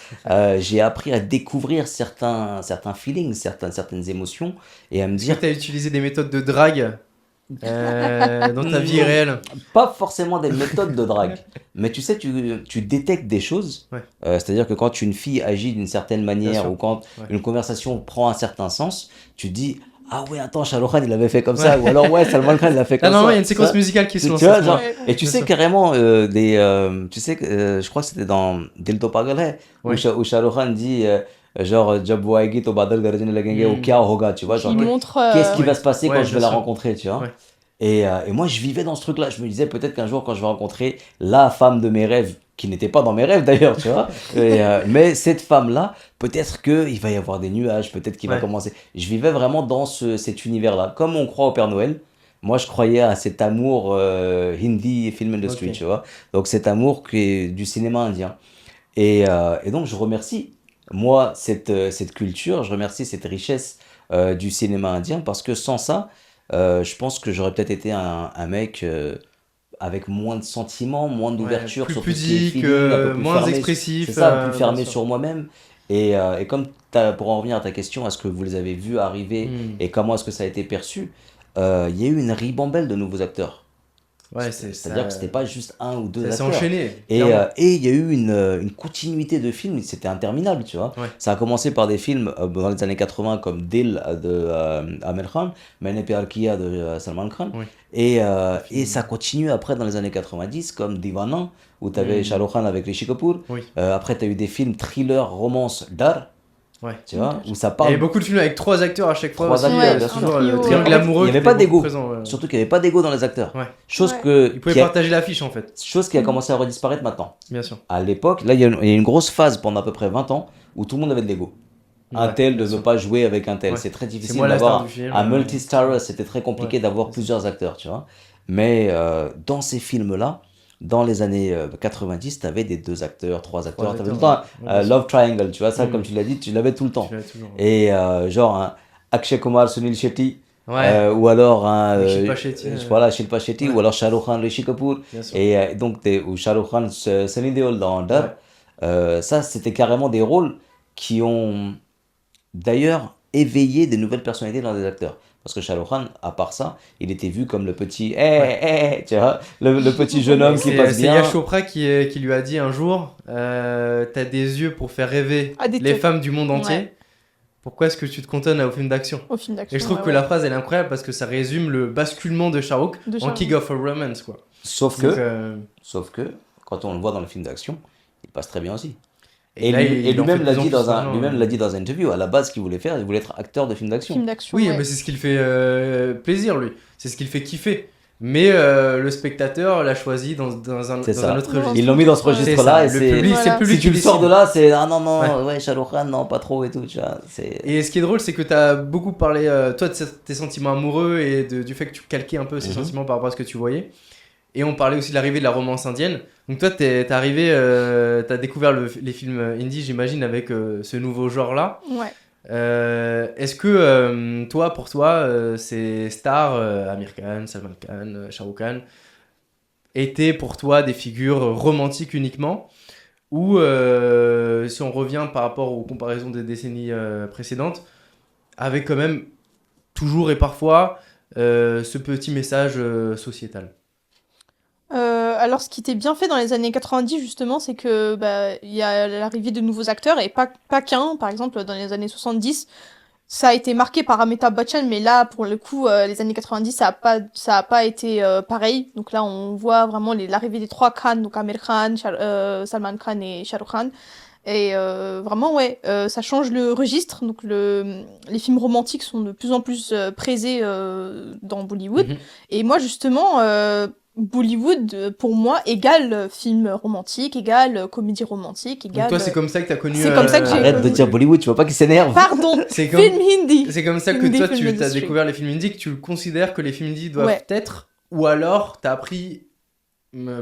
B: j'ai appris à découvrir certains feelings, certaines émotions, et à me
A: Est-ce
B: dire,
A: que tu as utilisé des méthodes de drague dans ta vie réelle?
B: pas forcément des méthodes de drague, mais tu sais, tu détectes des choses.
A: Ouais.
B: C'est-à-dire que quand une fille agit d'une certaine
A: Bien
B: manière
A: sûr.
B: ou quand
A: Ouais.
B: une conversation prend un certain sens, tu te dis, ah ouais, attends, Shah Rukh Khan, il avait fait comme ça. Ou alors, ouais, Salman Khan, il a fait
A: Ah
B: comme
A: non,
B: ça.
A: il y a une séquence
B: Ça,
A: musicale qui se
B: tu
A: lance.
B: vois,
A: à ce
B: genre,
A: moment-là.
C: Ouais.
B: et tu
A: Bien
B: sais
A: sûr.
B: carrément, tu sais, je crois que c'était dans Dil To Pagal Hai,
A: Ouais.
B: où Shah Rukh Khan dit, genre, Jab wo aayegi to badal garajne lagenge, ou
A: Hmm.
B: kya hoga, tu vois,
C: Qui
B: genre,
A: Ouais.
C: montre.
B: qu'est-ce qui
A: Ouais.
B: va se passer
A: Ouais,
B: quand je vais
A: bien
B: la
A: sûr.
B: rencontrer, tu vois.
A: Ouais.
B: Et moi, je vivais dans ce truc-là. Je me disais peut-être qu'un jour, quand je vais rencontrer la femme de mes rêves, qui n'était pas dans mes rêves d'ailleurs, tu vois, mais cette femme-là, peut-être qu'il va y avoir des nuages, peut-être qu'il va
A: Ouais.
B: commencer. Je vivais vraiment dans cet univers-là. Comme on croit au Père Noël, moi, je croyais à cet amour hindi film industry,
A: Ok.
B: tu vois. Donc, cet amour qui est du cinéma indien. Et donc, je remercie, moi, cette culture, je remercie cette richesse du cinéma indien, parce que sans ça, je pense que j'aurais peut-être été un mec avec moins de sentiments, moins
A: Ouais,
B: d'ouverture
A: plus
B: sur tout ce qui est
A: pudique,
B: feeling, un peu plus
A: moins
B: fermé.
A: expressif.
B: C'est ça, plus
A: Bien
B: fermé
A: sûr.
B: sur moi-même. Et comme pour en revenir à ta question, est-ce que vous les avez vus arriver
A: Hmm.
B: et comment est-ce que ça a été perçu? Il y a eu une ribambelle de nouveaux acteurs.
A: Ouais, c'est
B: C'est-à-dire
A: ça.
B: que c'était pas juste un ou deux
A: Ça s'est
B: acteurs.
A: enchaîné.
B: Et
A: Clairement.
B: il y a eu une continuité de films, c'était interminable, tu vois.
A: Ouais.
B: Ça a commencé par des films dans les années 80 comme Dil de Amir Khan, Maine Pyar Kiya de Salman Khan.
A: Oui.
B: Et ça continue après dans les années 90 comme Divana, où tu avais
A: Hmm.
B: Shah Rukh Khan avec Rishi Kapoor.
A: Oui.
B: Après, tu as eu des films thriller, romance, Dar,
A: Ouais.
B: tu vois, où ça
A: Il y
B: parle.
A: avait beaucoup de films avec 3 acteurs à chaque fois
B: Trois
A: aussi.
B: acteurs,
C: bien
A: Toujours
C: sûr.
A: le
C: Un trio,
A: triangle
B: ouais.
A: amoureux.
B: Il y avait
A: qui
B: pas
A: était beaucoup
B: d'ego.
A: présent, ouais.
B: Surtout qu'il n'y avait pas d'ego dans les acteurs.
A: Ouais.
B: Chose
C: Ouais.
B: que,
A: Ils pouvaient
B: qui a,
A: partager l'affiche en fait.
B: chose qui a commencé à redisparaître maintenant.
A: Bien sûr.
B: À l'époque, là, il y a une grosse phase pendant à peu près 20 ans où tout le monde avait de l'ego. Un
A: Ouais,
B: tel ne
A: bien
B: veut
A: sûr.
B: pas jouer avec un tel.
A: Ouais.
B: C'est très
A: C'est
B: difficile
A: moi la star
B: d'avoir
A: du film.
B: un multi-star. C'était très compliqué
A: Ouais,
B: d'avoir
A: bien sûr.
B: plusieurs acteurs, tu vois. Mais dans ces films-là, dans les années 90, tu avais des 2 acteurs, 3 acteurs. Tu avais tout le temps
A: Ouais, bien sûr.
B: Love Triangle, tu vois. Ça,
A: Mm.
B: comme tu l'as dit, tu l'avais tout le temps.
A: Tu l'as toujours.
B: Et genre un Akshay Kumar, Sunil Shetty.
A: Ouais.
B: Ou alors un
A: Avec Shilpa Shetty,
B: voilà, Shilpa Shetty,
A: ouais.
B: ou alors Shah Rukh Khan, Rishi Kapoor.
A: Bien sûr.
B: Et donc, ou Shah Rukh Khan, Sunny Deol dans Dar. Ça, c'était carrément des rôles qui ont d'ailleurs éveillé des nouvelles personnalités dans des acteurs. Parce que Shah Rukh Khan, à part ça, il était vu comme le petit, tu vois, le petit jeune homme qui passe
A: C'est
B: bien.
A: Yash Chopra qui lui a dit un jour t'as des yeux pour faire rêver
C: Ah, des
A: les
C: têtes.
A: femmes du monde entier.
C: Ouais.
A: Pourquoi est-ce que tu te cantonnes au film d'action?
C: Au film d'action.
A: Et je trouve
C: ouais,
A: que
C: ouais.
A: la phrase elle est incroyable parce que ça résume le basculement de Shah Rukh
C: De
A: en
C: Shah Rukh.
A: King of a Romance quoi.
B: Sauf
A: Donc,
B: que, quand on le voit dans le film d'action, il passe très bien aussi.
A: et là, il en
B: lui-même
A: fait
B: l'a
A: de plus en
B: dit
A: plus
B: dans
A: d'argent,
B: lui-même l'a dit dans un interview. À la base, ce qu'il voulait faire, il voulait être acteur de film d'action.
C: Film d'action.
A: Oui,
C: ouais.
A: mais c'est ce qui le fait plaisir lui. C'est ce qui le fait kiffer. Mais le spectateur l'a choisi dans un
B: C'est ça.
A: autre
C: Ils
A: registre.
B: Ils l'ont mis dans ce
C: Ouais.
B: registre-là et
A: le
B: c'est.
A: public, c'est
C: Voilà.
A: le public
B: Si tu
A: qui
B: le sors de
A: décide.
B: là, c'est ah non, non,
A: Ouais.
B: ouais, Shah Rukh Khan, non, pas trop et tout, tu vois. C'est.
A: Et ce qui est drôle, c'est que tu as beaucoup parlé, toi, de tes sentiments amoureux et du fait que tu calquais un peu ces
B: Mhm.
A: sentiments par rapport à ce que tu voyais. Et on parlait aussi de l'arrivée de la romance indienne. Donc toi, t'es arrivé, t'as découvert les films indie, j'imagine, avec ce nouveau genre-là.
C: Ouais.
A: Est-ce que pour toi, ces stars, Amir Khan, Salman Khan, Shah Rukh Khan, étaient pour toi des figures romantiques uniquement? Ou si on revient par rapport aux comparaisons des décennies précédentes, avec quand même toujours et parfois ce petit message sociétal?
C: Alors, ce qui était bien fait dans les années 90, justement, c'est que il y a l'arrivée de nouveaux acteurs et pas qu'un. Par exemple, dans les années 70, ça a été marqué par Amitabh Bachchan, mais là, pour le coup, les années 90, ça a pas été pareil. Donc là, on voit vraiment l'arrivée des 3 Khan, donc Amir Khan, Salman Khan et Shah Rukh Khan. Et vraiment, ouais, ça change le registre. Donc les films romantiques sont de plus en plus présés dans Bollywood.
A: Mhm.
C: Et moi, justement, Bollywood, pour moi, égale film romantique, égale comédie romantique,
A: Donc
C: égale...
A: toi, c'est comme ça que tu as connu.
C: C'est comme ça que j'ai-
B: Arrête de dire Bollywood, tu vois pas qu'il s'énerve.
C: Pardon,
A: C'est comme,
C: film hindi.
A: c'est comme ça que
C: Hindi
A: toi,
C: film
A: tu as
C: industry.
A: découvert les films indies, que tu considères que les films indies doivent
C: Ouais.
A: être, ou alors tu as appris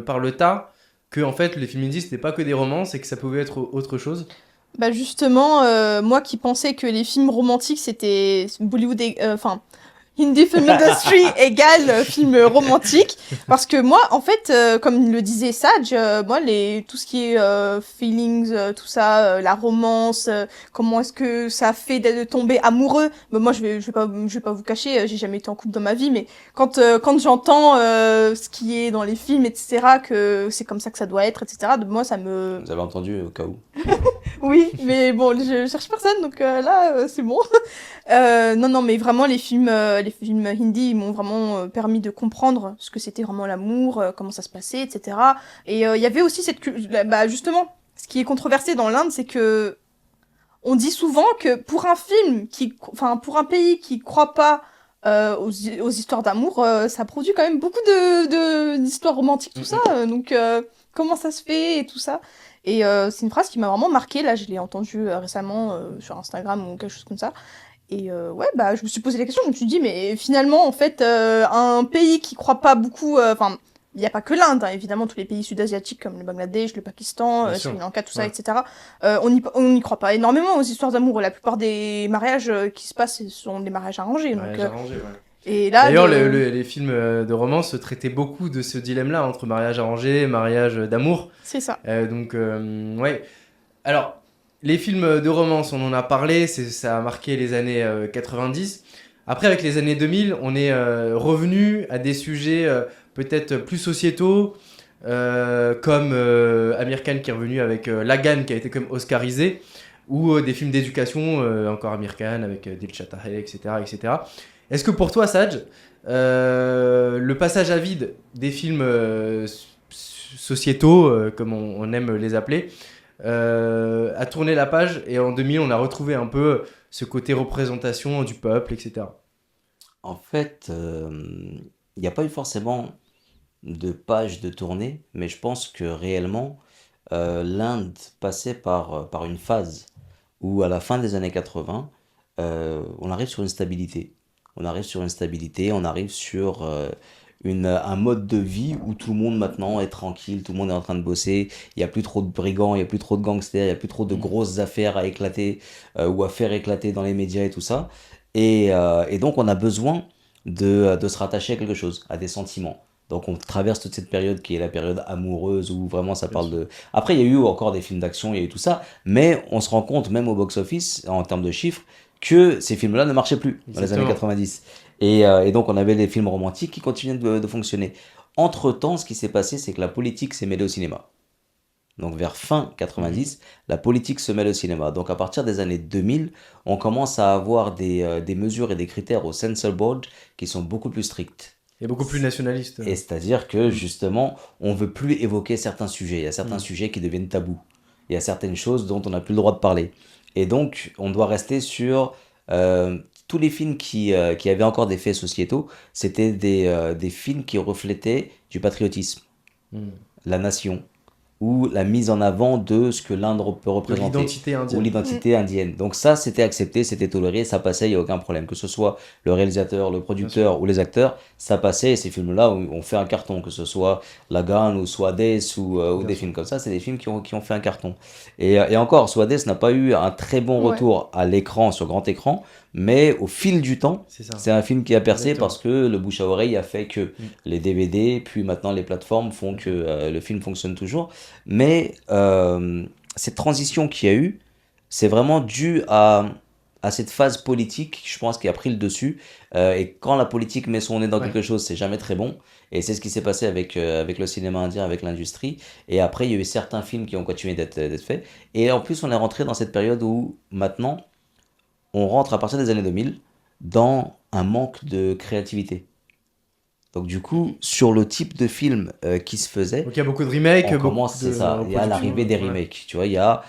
A: par le tas que en fait les films indies c'était pas que des romances et que ça pouvait être autre chose.
C: Bah justement, moi qui pensais que les films romantiques, c'était Bollywood... Enfin, Hindi Film Industry égale film romantique. Parce que moi, en fait, comme le disait Saj, moi, tout ce qui est feelings, tout ça, la romance, comment est-ce que ça fait de tomber amoureux. Moi, je vais pas vous cacher, j'ai jamais été en couple dans ma vie, mais quand j'entends ce qui est dans les films, etc., que c'est comme ça que ça doit être, etc., moi, ça me...
B: Vous avez entendu au cas où.
C: Oui, mais bon, je cherche personne, donc là, c'est bon. Non, mais vraiment, les films hindi, ils m'ont vraiment permis de comprendre ce que c'était vraiment l'amour, comment ça se passait, etc. Et il y avait aussi justement, ce qui est controversé dans l'Inde, c'est que on dit souvent que pour un pour un pays qui croit pas aux histoires d'amour, ça produit quand même beaucoup d'histoires romantiques, tout ça. Donc, comment ça se fait et tout ça. Et c'est une phrase qui m'a vraiment marquée. Là, je l'ai entendue récemment sur Instagram ou quelque chose comme ça. Et ouais, je me suis posé la question. Je me suis dit, mais finalement, en fait, un pays qui croit pas beaucoup. Enfin, il n'y a pas que l'Inde, hein, évidemment, tous les pays sud-asiatiques comme le Bangladesh, le Pakistan,
A: Bien
C: Sri
A: sûr.
C: Lanka, tout ça,
A: Ouais.
C: etc. On y croit pas énormément aux histoires d'amour. La plupart des mariages qui se passent, ce sont des mariages arrangés.
A: Ouais,
C: Donc,
A: j'ai arrangé, ouais.
C: et là,
A: D'ailleurs, les films de romance traitaient beaucoup de ce dilemme-là entre mariage arrangé et mariage d'amour.
C: c'est ça.
A: Donc, ouais. Alors, les films de romance, on en a parlé, ça a marqué les années 90. Après, avec les années 2000, on est revenu à des sujets peut-être plus sociétaux, comme Amir Khan qui est revenu avec Lagan, qui a été comme oscarisé, ou des films d'éducation, encore Amir Khan avec Dil Chatahe, etc., etc. Est-ce que pour toi, Saj, le passage à vide des films sociétaux, comme on aime les appeler, a tourné la page et en 2000, on a retrouvé un peu ce côté représentation du peuple, etc.
B: En fait, il n'y a pas eu forcément de page de tournée, mais je pense que réellement, l'Inde passait par une phase où, à la fin des années 80, on arrive sur une stabilité. On arrive sur une stabilité, on arrive sur un mode de vie où tout le monde maintenant est tranquille, tout le monde est en train de bosser, il n'y a plus trop de brigands, il n'y a plus trop de gangsters, il n'y a plus trop de grosses affaires à éclater ou à faire éclater dans les médias et tout ça. Et donc on a besoin de se rattacher à quelque chose, à des sentiments. Donc on traverse toute cette période qui est la période amoureuse où vraiment ça parle de... Après il y a eu encore des films d'action, il y a eu tout ça, mais on se rend compte même au box-office, en termes de chiffres, que ces films-là ne marchaient plus dans les années
A: Exactement.
B: 90. Et donc on avait des films romantiques qui continuaient de fonctionner. Entre-temps, ce qui s'est passé, c'est que la politique s'est mêlée au cinéma. Donc vers fin 90, la politique se mêle au cinéma. Donc à partir des années 2000, on commence à avoir des mesures et des critères au Censor Board qui sont beaucoup plus stricts.
A: Et beaucoup plus nationaliste.
B: Et c'est-à-dire que justement, on veut plus évoquer certains sujets. Il y a certains sujets qui deviennent tabous. Il y a certaines choses dont on n'a plus le droit de parler. Et donc, on doit rester sur tous les films qui avaient encore des faits sociétaux. C'était des films qui reflétaient du patriotisme, la nation, ou la mise en avant de ce que l'Inde peut
A: De
B: représenter.
A: l'identité
B: Ou
A: indienne.
B: l'identité indienne. Donc ça, c'était accepté, c'était toléré, ça passait, il n'y a aucun problème. Que ce soit le réalisateur, le producteur ou les acteurs, ça passait. Et ces films-là ont fait un carton, que ce soit Lagan ou Swades ou des films comme ça, c'est des films qui ont fait un carton. Et encore, Swades n'a pas eu un très bon
C: Ouais.
B: retour à l'écran, sur grand écran, mais au fil du temps,
A: C'est ça.
B: c'est un film qui a percé
A: Exactement.
B: parce que le bouche à oreille a fait que les DVD, puis maintenant les plateformes font que le film fonctionne toujours. Mais cette transition qu'il y a eu, c'est vraiment dû à cette phase politique, je pense, qui a pris le dessus. Et quand la politique met son nez dans
A: Ouais.
B: quelque chose, c'est jamais très bon. Et c'est ce qui s'est passé avec le cinéma indien, avec l'industrie. Et après, il y a eu certains films qui ont continué d'être faits. Et en plus, on est rentré dans cette période où maintenant, on rentre à partir des années 2000 dans un manque de créativité. Donc du coup, sur le type de film qui se faisait,
A: Donc il y a beaucoup de remakes,
B: on
A: beaucoup
B: commence,
A: de
B: c'est ça, il y a l'arrivée des
A: reproductions, ouais.
B: remakes, tu vois, il y a...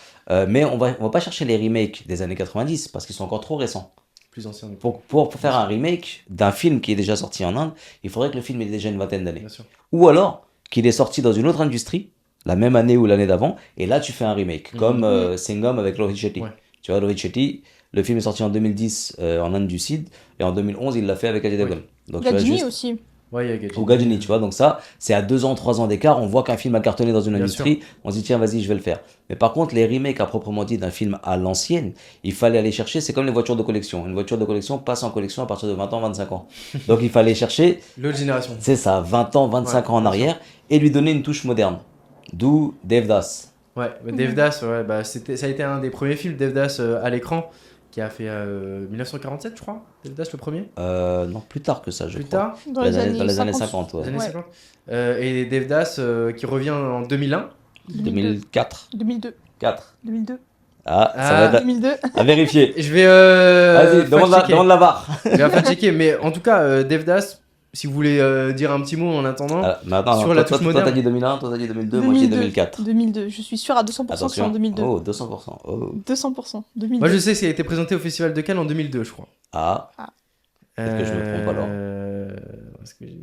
B: mais on va pas chercher les remakes des années 90 parce qu'ils sont encore trop récents.
A: Plus anciens. du coup.
B: Pour faire un remake d'un film qui est déjà sorti en Inde, il faudrait que le film ait déjà une vingtaine d'années.
A: Bien sûr.
B: Ou alors qu'il est sorti dans une autre industrie, la même année ou l'année d'avant, et là tu fais un remake, comme Singham avec Rohit Shetty.
A: Ouais.
B: Tu vois, Rohit Shetty, le film est sorti en 2010 en Inde du Sud, et en 2011 il l'a fait avec Ajay Devgn. Donc tu vois,
C: Gajini
B: juste...
C: aussi.
A: Ouais, il y a Gadget.
B: ou Gadjini, tu vois. Donc ça, c'est à 2 ans, 3 ans d'écart. On voit qu'un film a cartonné dans une
A: Bien
B: industrie. On se dit, tiens, vas-y, je vais le faire. Mais par contre, les remakes à proprement dit d'un film à l'ancienne, il fallait aller chercher. C'est comme les voitures de collection. Une voiture de collection passe en collection à partir de 20 ans, 25 ans. Donc il fallait chercher,
A: L'autre génération.
B: c'est ça, 20 ans, 25 ans en
A: bien sûr.
B: arrière et lui donner une touche moderne. D'où Devdas.
A: Ouais, Devdas, ouais, bah, ça a été un des premiers films Devdas à l'écran qui a fait 1947, je crois. Devdas le premier.
B: Non, plus tard que ça, je
A: Plus
B: crois.
A: tard,
C: Dans les années
B: Dans les années
C: 50.
B: 50, ouais.
A: les années
C: Ouais.
A: 50. Et Devdas qui revient en 2001.
B: 2004.
C: 2002.
B: 4.
C: 2002.
B: Ah, ça
A: Ah.
B: va être
C: 2002.
B: à vérifier.
A: Je vais
B: Vas-y, demande la VAR.
A: Je vais fact-checker, mais en tout cas, Devdas, si vous voulez dire un petit mot en attendant.
B: Ah, mais attends,
A: Sur
B: toi,
A: la
B: toi,
A: touche
B: toi,
A: moderne.
B: t'as dit 2001, toi t'as dit 2002, moi j'ai dit 2004.
C: 2002. Je suis sûre à 200% que c'est en
B: Attention.
C: 2002.
B: Oh, 200%. Oh.
C: 200%. 2002.
A: Moi, je sais qu'il a été présenté au Festival de Cannes en 2002, je crois.
B: Ah, Peut-être que je me trompe alors.
A: Est-ce que j'ai-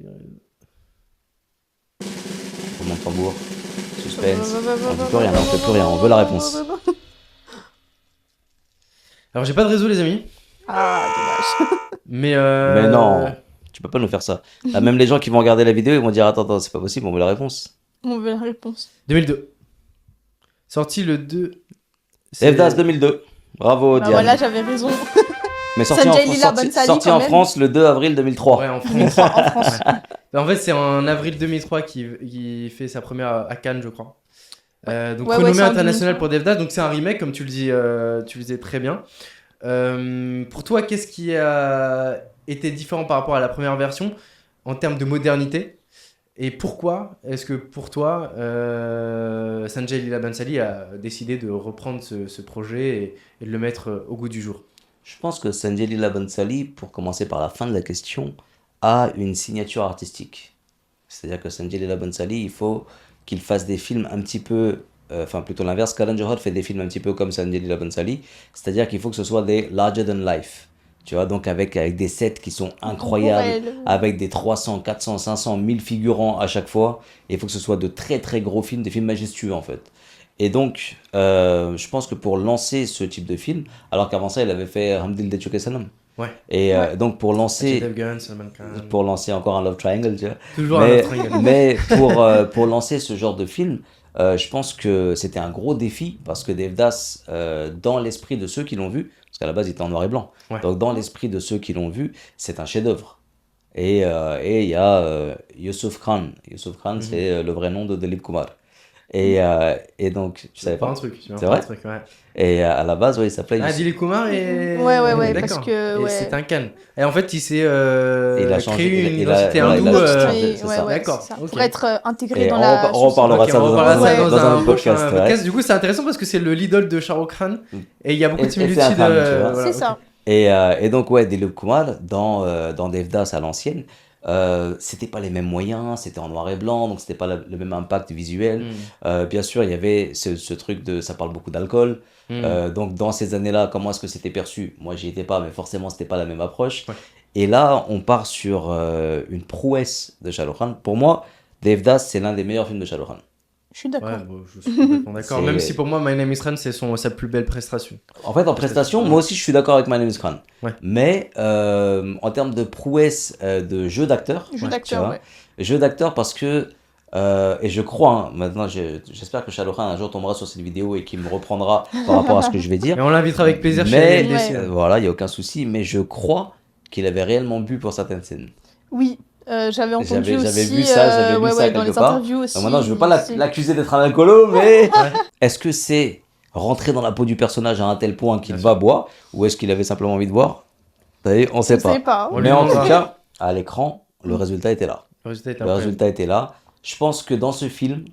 B: roulement de tambour. Suspense. On peut plus rien, on peut plus rien, on veut la réponse.
A: Alors, j'ai pas de réseau, les amis.
C: Ah, dommage.
B: Mais non, tu peux pas nous faire ça. Là, même les gens qui vont regarder la vidéo, ils vont dire attends, c'est pas possible, on veut la réponse.
C: On veut la réponse.
A: 2002. Sorti le 2. c'est-
B: Devdas 2002. Bravo,
C: Bah
B: Diane.
C: voilà, j'avais raison.
B: Mais sorti,
C: Sanjay Leela
B: sorti-
C: Bhansali,
B: sorti
C: quand
B: en
C: même.
B: France le 2 avril 2003.
A: Ouais, en France.
C: 2003 en France.
A: En fait, c'est en avril 2003 qu'il fait sa première à Cannes, je crois. Donc
C: Ouais,
A: renommé
C: c'est en
A: international
C: 2003.
A: pour Devdas, donc c'est un remake, comme tu le disais très bien. Pour toi, qu'est-ce qui a été différent par rapport à la première version en termes de modernité? Et pourquoi est-ce que pour toi, Sanjay Leela Bhansali a décidé de reprendre ce projet et de le mettre au goût du jour?
B: Je pense que Sanjay Leela Bhansali, pour commencer par la fin de la question, a une signature artistique. C'est-à-dire que Sanjay Leela Bhansali, il faut qu'il fasse des films un petit peu, enfin plutôt l'inverse, Karan Johar fait des films un petit peu comme Sanjay Leela Bhansali, c'est-à-dire qu'il faut que ce soit des larger than life. Tu vois, donc avec des sets qui sont incroyables,
C: Corporel.
B: avec des 300, 400, 500, 1000 figurants à chaque fois. Et il faut que ce soit de très très gros films, des films majestueux en fait. Et donc, je pense que pour lancer ce type de film, alors qu'avant ça, il avait fait Hamdil Dechuke Sanam.
A: Ouais.
B: Et
C: Ouais.
B: donc pour lancer,
A: Ajay Devgan, Salman Khan.
B: pour lancer encore un Love Triangle, tu vois.
A: Toujours un
B: Mais,
A: autre triangle.
B: mais pour lancer ce genre de film, je pense que c'était un gros défi parce que Devdas, dans l'esprit de ceux qui l'ont vu, parce qu'à la base il était en noir et blanc,
A: Ouais.
B: donc dans l'esprit de ceux qui l'ont vu, c'est un chef-d'œuvre. Et il y a Yusuf Khan. Yusuf Khan, c'est le vrai nom de Dilip Kumar. Et donc, tu savais
A: pas
B: pas?
A: un truc, tu
B: C'est
A: vois,
B: vrai
A: un truc, ouais.
B: Et à la base, ouais, il s'appelait
A: Ah,
B: Yusuf.
A: Dilip Kumar et...
C: Ouais,
A: D'accord.
C: parce que,
A: Et
C: ouais.
A: c'est un Cannes. Et en fait, il s'est
B: Il a changé,
A: créé une
B: il a-
A: identité
B: voilà, il
A: hindoue.
B: a
C: Identité,
B: changé, c'est ça.
A: D'accord,
C: c'est ça.
A: ok.
C: Pour être intégré
B: Et
C: dans
B: on
C: la.
B: reparlera
A: Ok,
B: ça
A: on
B: dans
A: reparlera
B: un-
A: ça
C: ouais.
A: dans un
B: autre
A: prochain
B: podcast,
A: podcast. Du coup, c'est intéressant parce que c'est le l'idole de Shah Rukh Khan et il y a beaucoup de
B: Et c'est un
A: similitudes.
B: fan, tu vois.
A: voilà,
C: C'est ça.
A: ok.
B: Et donc, ouais, Dilip Kumar, dans Devdas à l'ancienne, c'était pas les mêmes moyens, c'était en noir et blanc, donc c'était pas le même impact visuel. Bien sûr, il y avait ce truc de. Ça parle beaucoup d'alcool. Donc, dans ces années-là, comment est-ce que c'était perçu? Moi, j'y étais pas, mais forcément, c'était pas la même approche.
A: Ouais.
B: Et là, on part sur une prouesse de Shah Rukh Khan. Pour moi, Devdas, c'est l'un des meilleurs films de Shah Rukh Khan.
C: Je suis d'accord.
A: Ouais, bon, je suis complètement d'accord.
B: C'est-
A: Même si pour moi, My Name is Khan, c'est sa plus belle prestation.
B: En fait, en prestation, moi aussi, je suis d'accord avec My Name is Khan.
A: Ouais.
B: Mais en termes de prouesse de jeu d'acteur,
C: Jeu
B: tu
C: d'acteur,
B: vois,
C: ouais.
B: jeu d'acteur parce que, et je crois, hein, maintenant, j'espère que Shah Rukh Khan un jour tombera sur cette vidéo et qu'il me reprendra par rapport à ce que je vais dire.
A: Et on l'invitera avec plaisir chez
B: Mais
A: LDC.
C: Ouais.
B: voilà, il n'y a aucun souci, mais je crois qu'il avait réellement bu pour certaines scènes.
C: Oui, j'avais entendu
B: J'avais
C: aussi.
B: vu ça, j'avais lu
C: ouais,
B: ça
C: ouais, dans
B: quelque
C: les
B: part.
C: interviews aussi.
B: Donc maintenant, je veux pas
C: c'est-
B: l'accuser d'être un alcoolo, mais est-ce que c'est rentrer dans la peau du personnage à un tel point qu'il
A: Bien
B: va boire, ou est-ce qu'il avait simplement envie de boire? Vous savez, on
C: On
B: sait pas.
C: sait pas.
A: On
B: Mais
A: lui
B: en tout
A: demandera.
B: cas, à l'écran, le résultat était là.
A: Le résultat est
B: Le
A: incroyable.
B: résultat était là. Je pense que dans ce film,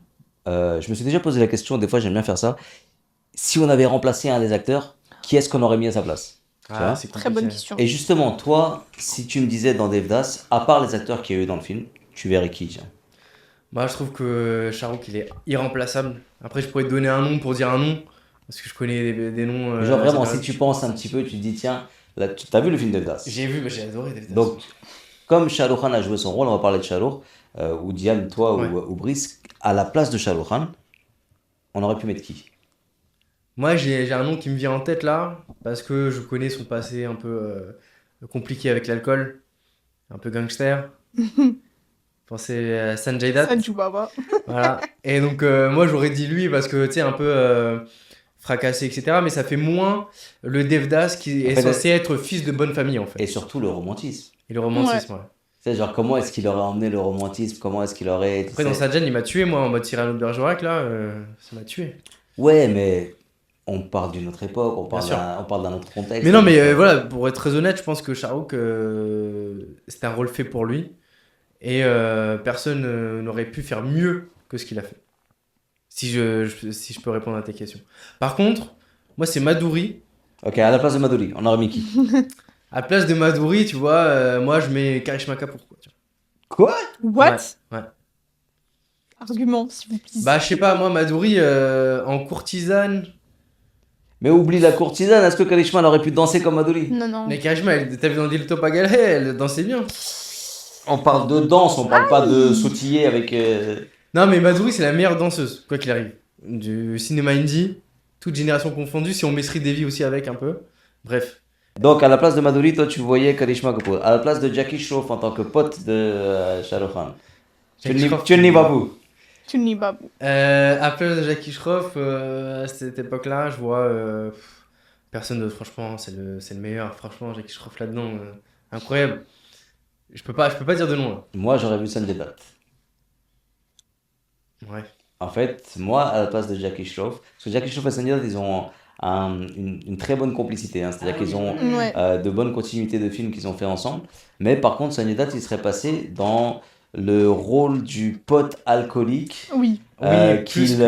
B: je me suis déjà posé la question, des fois j'aime bien faire ça, si on avait remplacé un des acteurs, qui est-ce qu'on aurait mis à sa place? Tu vois?
A: Ah, c'est
C: Très bonne
A: compliqué.
C: question.
B: Et justement, toi, si tu me disais dans Devdas, à part les acteurs qu'il y a eu dans le film, tu verrais qui, tiens?
A: Moi, je trouve que Shah Rukh, il est irremplaçable. Après, je pourrais te donner un nom pour dire un nom. Parce que je connais des noms.
B: Genre vraiment,
A: c'est
B: si tu penses un petit peu, tu te dis, tiens, là, t'as vu le film Devdas?
A: J'ai vu, mais j'ai adoré Devdas.
B: Donc, comme Shah Rukh Khan a joué son rôle, on va parler de Shah Rukh, ou Diane, toi,
A: Ouais.
B: ou Brice, à la place de Shah Rukh Khan, on aurait pu mettre qui?
A: Moi, j'ai un nom qui me vient en tête là, parce que je connais son passé un peu compliqué avec l'alcool, un peu gangster. Pensez à Sanjay Dutt.
C: Sanju Baba.
A: Voilà. Et donc, moi, j'aurais dit lui parce que, tu sais, un peu fracassé, etc. Mais ça fait moins le Devdas qui
B: En
A: est
B: fait,
A: censé être fils de bonne famille, en fait.
B: Et surtout le romantisme.
A: Et le romantisme, ouais.
B: Tu sais, genre, comment est-ce qu'il aurait emmené le romantisme? Comment est-ce qu'il aurait. Tu
A: Après,
B: sais-
A: dans Sajan, il m'a tué, moi, en mode Cyrano de Bergerac, là, ça m'a tué.
B: Ouais, mais on parle d'une autre époque,
A: Bien sûr.
B: on parle d'un autre contexte.
A: Mais non, mais
B: Donc,
A: voilà, pour être très honnête, je pense que Shahrukh, c'était un rôle fait pour lui. Et personne n'aurait pu faire mieux que ce qu'il a fait. Si je peux répondre à tes questions. Par contre, moi, c'est Maduri.
B: Ok, à la place de Maduri, on aurait mis qui?
A: À place de Maduri, tu vois, moi, je mets Karishma Kapoor. Quoi, tu
B: Quoi?
C: What?
A: Ouais.
C: Argument, s'il vous plaît.
A: Bah, je sais pas, moi, Maduri, en courtisane.
B: Mais oublie la courtisane, est-ce que Karishma elle aurait pu danser comme Maduri?
C: Non.
A: Mais Karishma, t'as vu dans Dilto Pagale, elle dansait bien.
B: On parle de danse, on parle pas de sautiller avec.
A: Non, mais Maduri, c'est la meilleure danseuse, quoi qu'il arrive. Du cinéma indie, toute génération confondue, si on met Sri Devi aussi avec un peu. Bref.
B: Donc, à la place de Maduri, toi tu voyais Karishma Kapoor. À la place de Jackie Shroff en tant que pote de Shah Rukh Khan. Chunni Babu.
C: Chunni Babu.
A: À place de Jackie Shroff, à cette époque-là, je vois personne d'autre. Franchement, c'est le meilleur. Franchement, Jackie Shroff là-dedans, incroyable. Je peux pas dire de nom là.
B: Moi j'aurais vu Sanjay Dutt.
A: Ouais.
B: En fait, moi à la place de Jackie Shroff, parce que Jackie Shroff et Sanjay Dutt ils ont une très bonne complicité. Hein. C'est-à-dire qu'ils ont
C: Ouais.
B: de bonnes continuités de films qu'ils ont fait ensemble. Mais par contre, Sanjay Dutt il serait passé dans le rôle du pote alcoolique
C: Oui.
B: qu'il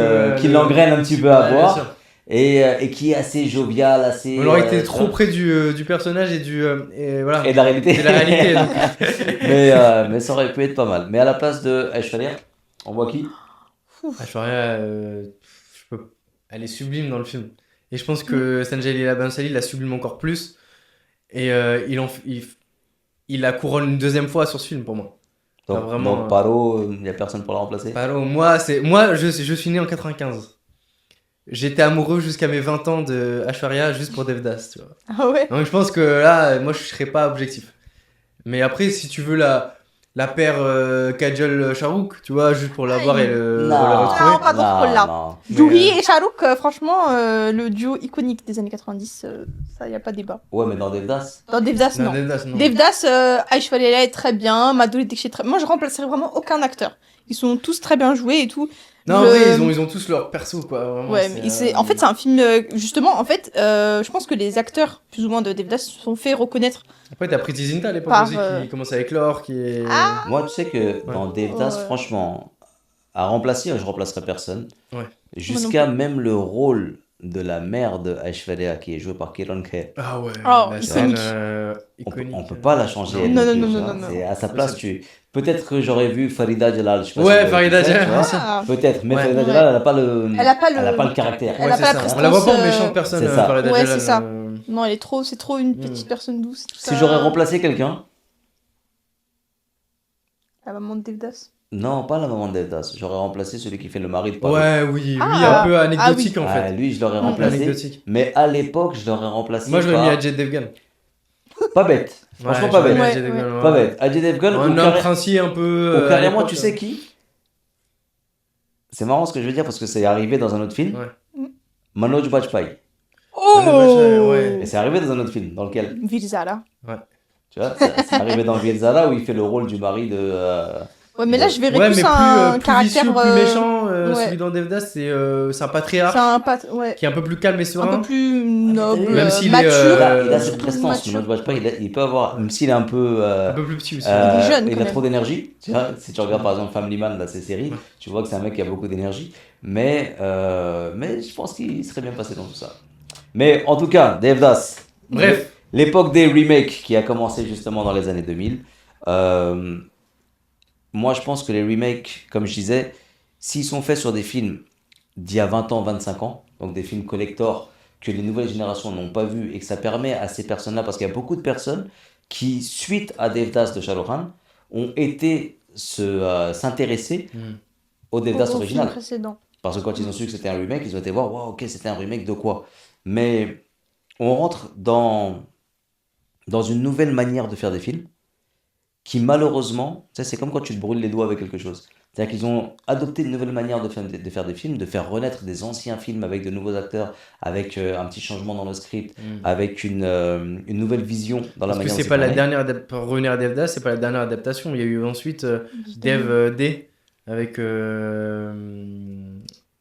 B: l'engraine un petit peu à
A: Ouais, bien
B: boire.
A: sûr.
B: Et qui est assez jovial, assez.
A: On aurait été
B: tu
A: trop
B: vois.
A: près du personnage et voilà.
B: Et de la réalité.
A: Et de la réalité. Donc.
B: mais ça aurait pu être pas mal. Mais à la place de Aishwarya, on voit qui?
A: Aishwarya, elle est sublime dans le film. Et je pense que Sanjay Leela Bhansali la sublime encore plus. Et il la couronne une deuxième fois sur ce film pour moi.
B: Donc,
A: Enfin, vraiment,
B: donc Paro, il n'y a personne pour la remplacer.
A: Paro, moi, je suis né en 95. J'étais amoureux jusqu'à mes 20 ans de Aishwarya juste pour Devdas, tu vois.
C: Ah ouais.
A: Donc je pense que là, moi, je serais pas objectif. Mais après, si tu veux la paire Kajol Shahrukh, tu vois, juste pour l'avoir et le retrouver.
C: Non, pas dans ce rôle-là.
B: non.
A: Mais,
C: Juhi et Shahrukh, franchement, le duo iconique des années 90, ça y a pas débat.
B: Ouais, mais dans Devdas.
C: Dans Devdas, non.
A: Devdas, non.
C: Devdas, Aishwarya est très bien, Madhuri Dixit très. Moi, je remplacerais vraiment aucun acteur. Ils sont tous très bien joués et tout.
A: Non, en
C: Je-
A: vrai, ils ont tous leur perso, quoi. Vraiment,
C: Ouais, mais en fait, c'est un film. Justement, en fait, je pense que les acteurs, plus ou moins de Devdas, se sont fait reconnaître.
A: Après, t'as Preity Zinta à l'époque
C: Par,
A: aussi qui commence à éclore, qui est.
C: Ah
B: Moi, tu sais que dans Devdas,
C: Ouais.
B: franchement, à remplacer, je remplacerai personne.
A: Ouais.
B: Jusqu'à même le rôle de la mère de Aishwarya, qui est jouée par Kiran Kher.
A: Ah ouais,
C: Oh,
A: la
C: iconique.
A: scène
B: On
A: iconique.
B: peut pas la changer. elle
C: Non,
B: non
C: non,
B: plus,
C: non,
B: tu vois.
C: non, non,
B: C'est
C: non.
B: à sa place, peut-être que j'aurais vu Farida Jalal. Je sais pas
A: Ouais,
B: si vous
A: Farida
B: avez vu ça,
A: Jalal,
B: tu vois.
A: bien sûr.
C: Ah.
B: Peut-être, mais
A: Ouais.
B: Farida
C: Ouais.
B: Jalal, elle a pas le.
C: Elle a pas le-
B: Elle a pas le caractère.
C: Elle a
A: c'est
C: pas la
A: ça.
C: prestance,
A: On la voit pas en
C: euh,
A: méchante personne,
B: c'est ça.
A: Farida
C: Ouais,
A: Jalal,
C: c'est ça. Non, c'est trop une
A: Mm.
C: petite personne douce. Tout
B: Si
C: ça.
B: j'aurais remplacé quelqu'un,
C: La maman de Devdas.
B: non, pas la maman de Devdas, j'aurais remplacé celui qui fait le mari de Paro.
A: Ouais, oui, lui,
C: Ah.
A: un peu anecdotique
C: Ah
A: en
B: Ah,
A: fait.
B: lui, je l'aurais
C: Mm.
B: remplacé.
A: Anecdotique.
B: Mais à l'époque, je l'aurais remplacé.
A: Moi, je l'aurais
B: par-
A: mis Ajay Devgan.
B: Pas bête. Franchement,
A: Ouais,
B: pas
A: j'aurais mis
B: bête.
A: Ajay
C: Ouais,
A: Devgan, ouais.
B: Pas bête. Ajay Devgan ou,
A: Un homme princier un peu.
B: ou
A: à
B: carrément,
A: l'époque,
B: tu sais qui? C'est marrant ce que je veux dire parce que c'est arrivé dans un autre film.
A: Ouais.
B: Manoj Bajpayee.
C: Oh
A: ouais.
B: Et c'est arrivé dans un autre film dans lequel,
C: Virzala.
B: tu vois, c'est arrivé dans Virzala où il fait le rôle du mari de.
C: Ouais, mais là, je verrais
A: Ouais,
C: plus
A: mais
C: un
A: plus
C: caractère.
A: vicieux, plus méchant.
C: ouais.
A: Celui dans Devdas, c'est un patriarche
C: C'est un ouais.
A: qui est un peu plus calme et
C: Un
A: serein.
C: peu plus noble,
A: Même s'il est,
C: mature.
B: Il a cette
C: surtout
B: prestance.
C: mature.
B: Manoj Bajpayee, il peut avoir, même s'il est un peu.
A: Un peu plus petit aussi.
C: Il est jeune,
B: il
C: quand
B: a
C: même.
B: trop d'énergie. Tu vois, si tu regardes par exemple Family Man, là, ces séries,
A: Ouais.
B: tu vois que c'est un mec qui a beaucoup d'énergie. Mais je pense qu'il serait bien passé dans tout ça. Mais en tout cas, Devdas.
A: Bref.
B: L'époque des remakes qui a commencé justement dans les années 2000. Moi, je pense que les remakes, comme je disais, s'ils sont faits sur des films d'il y a 20 ans, 25 ans, donc des films collector que les nouvelles générations n'ont pas vus et que ça permet à ces personnes-là, parce qu'il y a beaucoup de personnes qui, suite à Devdas de Shah Rukh Khan, ont été s'intéresser
A: Mm.
B: au Devdas
C: Au film
B: original.
C: précédent.
B: Parce que quand ils ont su que c'était un remake, ils ont été voir, wow, ok, c'était un remake de quoi? Mais on rentre dans une nouvelle manière de faire des films qui malheureusement, tu sais, c'est comme quand tu te brûles les doigts avec quelque chose. C'est-à-dire qu'ils ont adopté une nouvelle manière de faire des films, de faire renaître des anciens films avec de nouveaux acteurs, avec un petit changement dans le script, avec une nouvelle vision dans la
A: Parce que
B: manière dont
A: c'est
B: c'est
A: pas la
B: tourné.
A: dernière pour revenir à Devdas, c'est pas la dernière adaptation. Il y a eu ensuite Dev D avec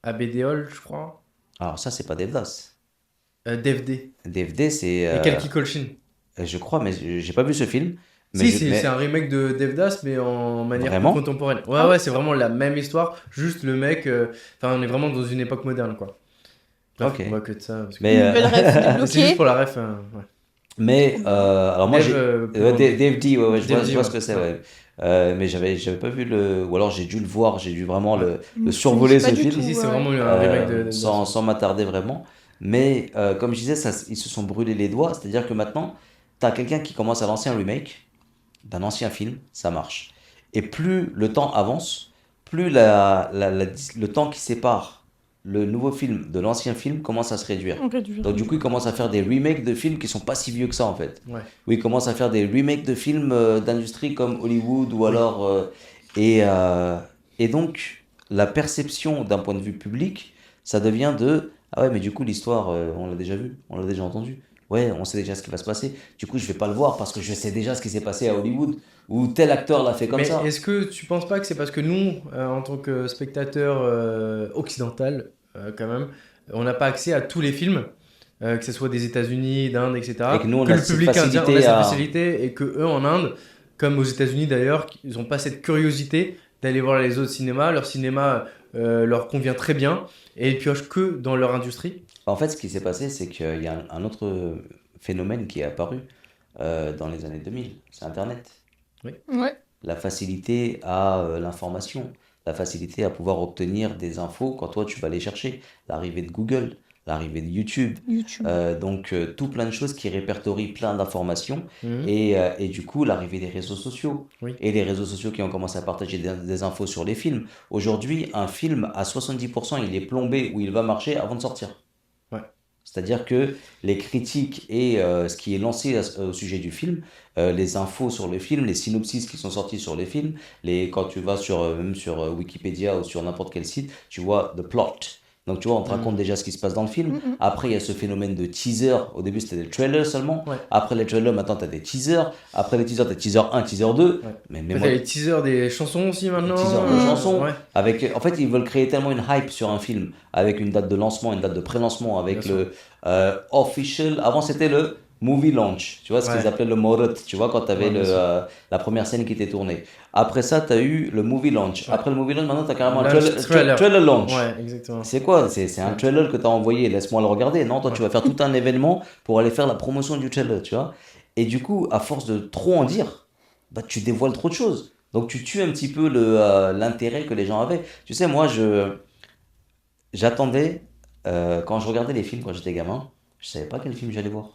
A: ABDOL, je crois.
B: Alors ça, c'est pas Devdas.
A: Dev D.
B: DFD, c'est...
A: Et Kalki Kolchin.
B: je crois, mais j'ai pas vu ce film. Mais
A: Si, c'est un remake de Devdas, mais en manière plus
B: Vraiment
A: contemporaine. Ouais, c'est vraiment la même histoire, juste le mec. Enfin, on est vraiment dans une époque moderne, quoi. Bref,
B: Ok.
A: on voit que de ça. Parce que...
B: Mais,
C: Nouvelle ref
A: C'est juste
C: débloquée.
A: pour la ref. Ouais.
B: alors moi, DFD, ouais, je
A: DFD,
B: vois ce
A: ouais.
B: que c'est, ouais. Mais j'avais pas vu le... Ou alors j'ai dû le voir, j'ai dû vraiment le
C: Je
B: survoler,
C: sais pas
B: ce
C: du
B: film.
C: tout,
A: Ici, c'est
C: ouais.
A: vraiment un remake de Devdas.
B: sans m'attarder vraiment. Mais comme je disais, ils se sont brûlés les doigts. C'est-à-dire que maintenant, tu as quelqu'un qui commence à lancer un remake d'un ancien film, ça marche. Et plus le temps avance, plus le temps qui sépare le nouveau film de l'ancien film commence à se réduire. Donc du coup, ils commencent à faire des remakes de films qui sont pas si vieux que ça en fait.
A: Ouais.
B: Où ils commencent à faire des remakes de films d'industrie comme Hollywood ou alors... et donc, la perception d'un point de vue public, ça devient de... Ah ouais, mais du coup, l'histoire, on l'a déjà vue, on l'a déjà entendue. Ouais, on sait déjà ce qui va se passer. Du coup, je vais pas le voir parce que je sais déjà ce qui s'est passé à Hollywood, où tel acteur l'a fait comme
A: Mais
B: ça.
A: est-ce que tu penses pas que c'est parce que nous, en tant que spectateurs occidental, quand même, on n'a pas accès à tous les films, que ce soit des États-Unis, d'Inde, etc.
B: Et que nous, on
A: que
B: a
A: le
B: cette
A: public indien, on a
B: facilité
A: cette
B: à...
A: facilité, et que eux en Inde, comme aux États-Unis d'ailleurs, ils n'ont pas cette curiosité d'aller voir les autres cinémas. Leur cinéma leur convient très bien et ils piochent que dans leur industrie.
B: En fait, ce qui s'est passé, c'est qu'il y a un autre phénomène qui est apparu dans les années 2000, c'est Internet.
C: Ouais.
B: La facilité à l'information, la facilité à pouvoir obtenir des infos quand toi tu vas les chercher, l'arrivée de Google, l'arrivée de YouTube, donc tout plein de choses qui répertorient plein d'informations et du coup l'arrivée des réseaux sociaux et les réseaux sociaux qui ont commencé à partager des infos sur les films. Aujourd'hui, un film à 70% il est plombé ou il va marcher avant de sortir. C'est-à-dire que les critiques et ce qui est lancé au sujet du film, les infos sur le film, les synopsis qui sont sortis sur les films, quand tu vas même sur Wikipédia ou sur n'importe quel site, tu vois the plot. Donc tu vois, on te raconte déjà ce qui se passe dans le film. Après, il y a ce phénomène de teaser. Au début, c'était des trailers seulement. Après les trailers, maintenant, tu as des teasers. Après les teasers, tu as teaser 1, teaser 2.
A: Mais t'as les teasers des chansons aussi maintenant.
B: Les teasers de chansons. En fait, ils veulent créer tellement une hype sur un film, avec une date de lancement, une date de pré-lancement, avec le official. Avant, c'était le movie launch. Tu vois, ce qu'ils appelaient le Morat. Tu vois, quand tu avais la première scène qui était tournée. Après ça, tu as eu le movie launch. Après le movie launch, maintenant, tu as carrément un trailer launch.
A: Ouais, exactement.
B: C'est quoi? C'est un trailer que tu as envoyé, laisse-moi le regarder. Non, toi, tu vas faire tout un événement pour aller faire la promotion du trailer, tu vois. Et du coup, à force de trop en dire, bah, tu dévoiles trop de choses. Donc, tu tues un petit peu l'intérêt que les gens avaient. Tu sais, moi, j'attendais, quand je regardais les films quand j'étais gamin, je savais pas quel film j'allais voir.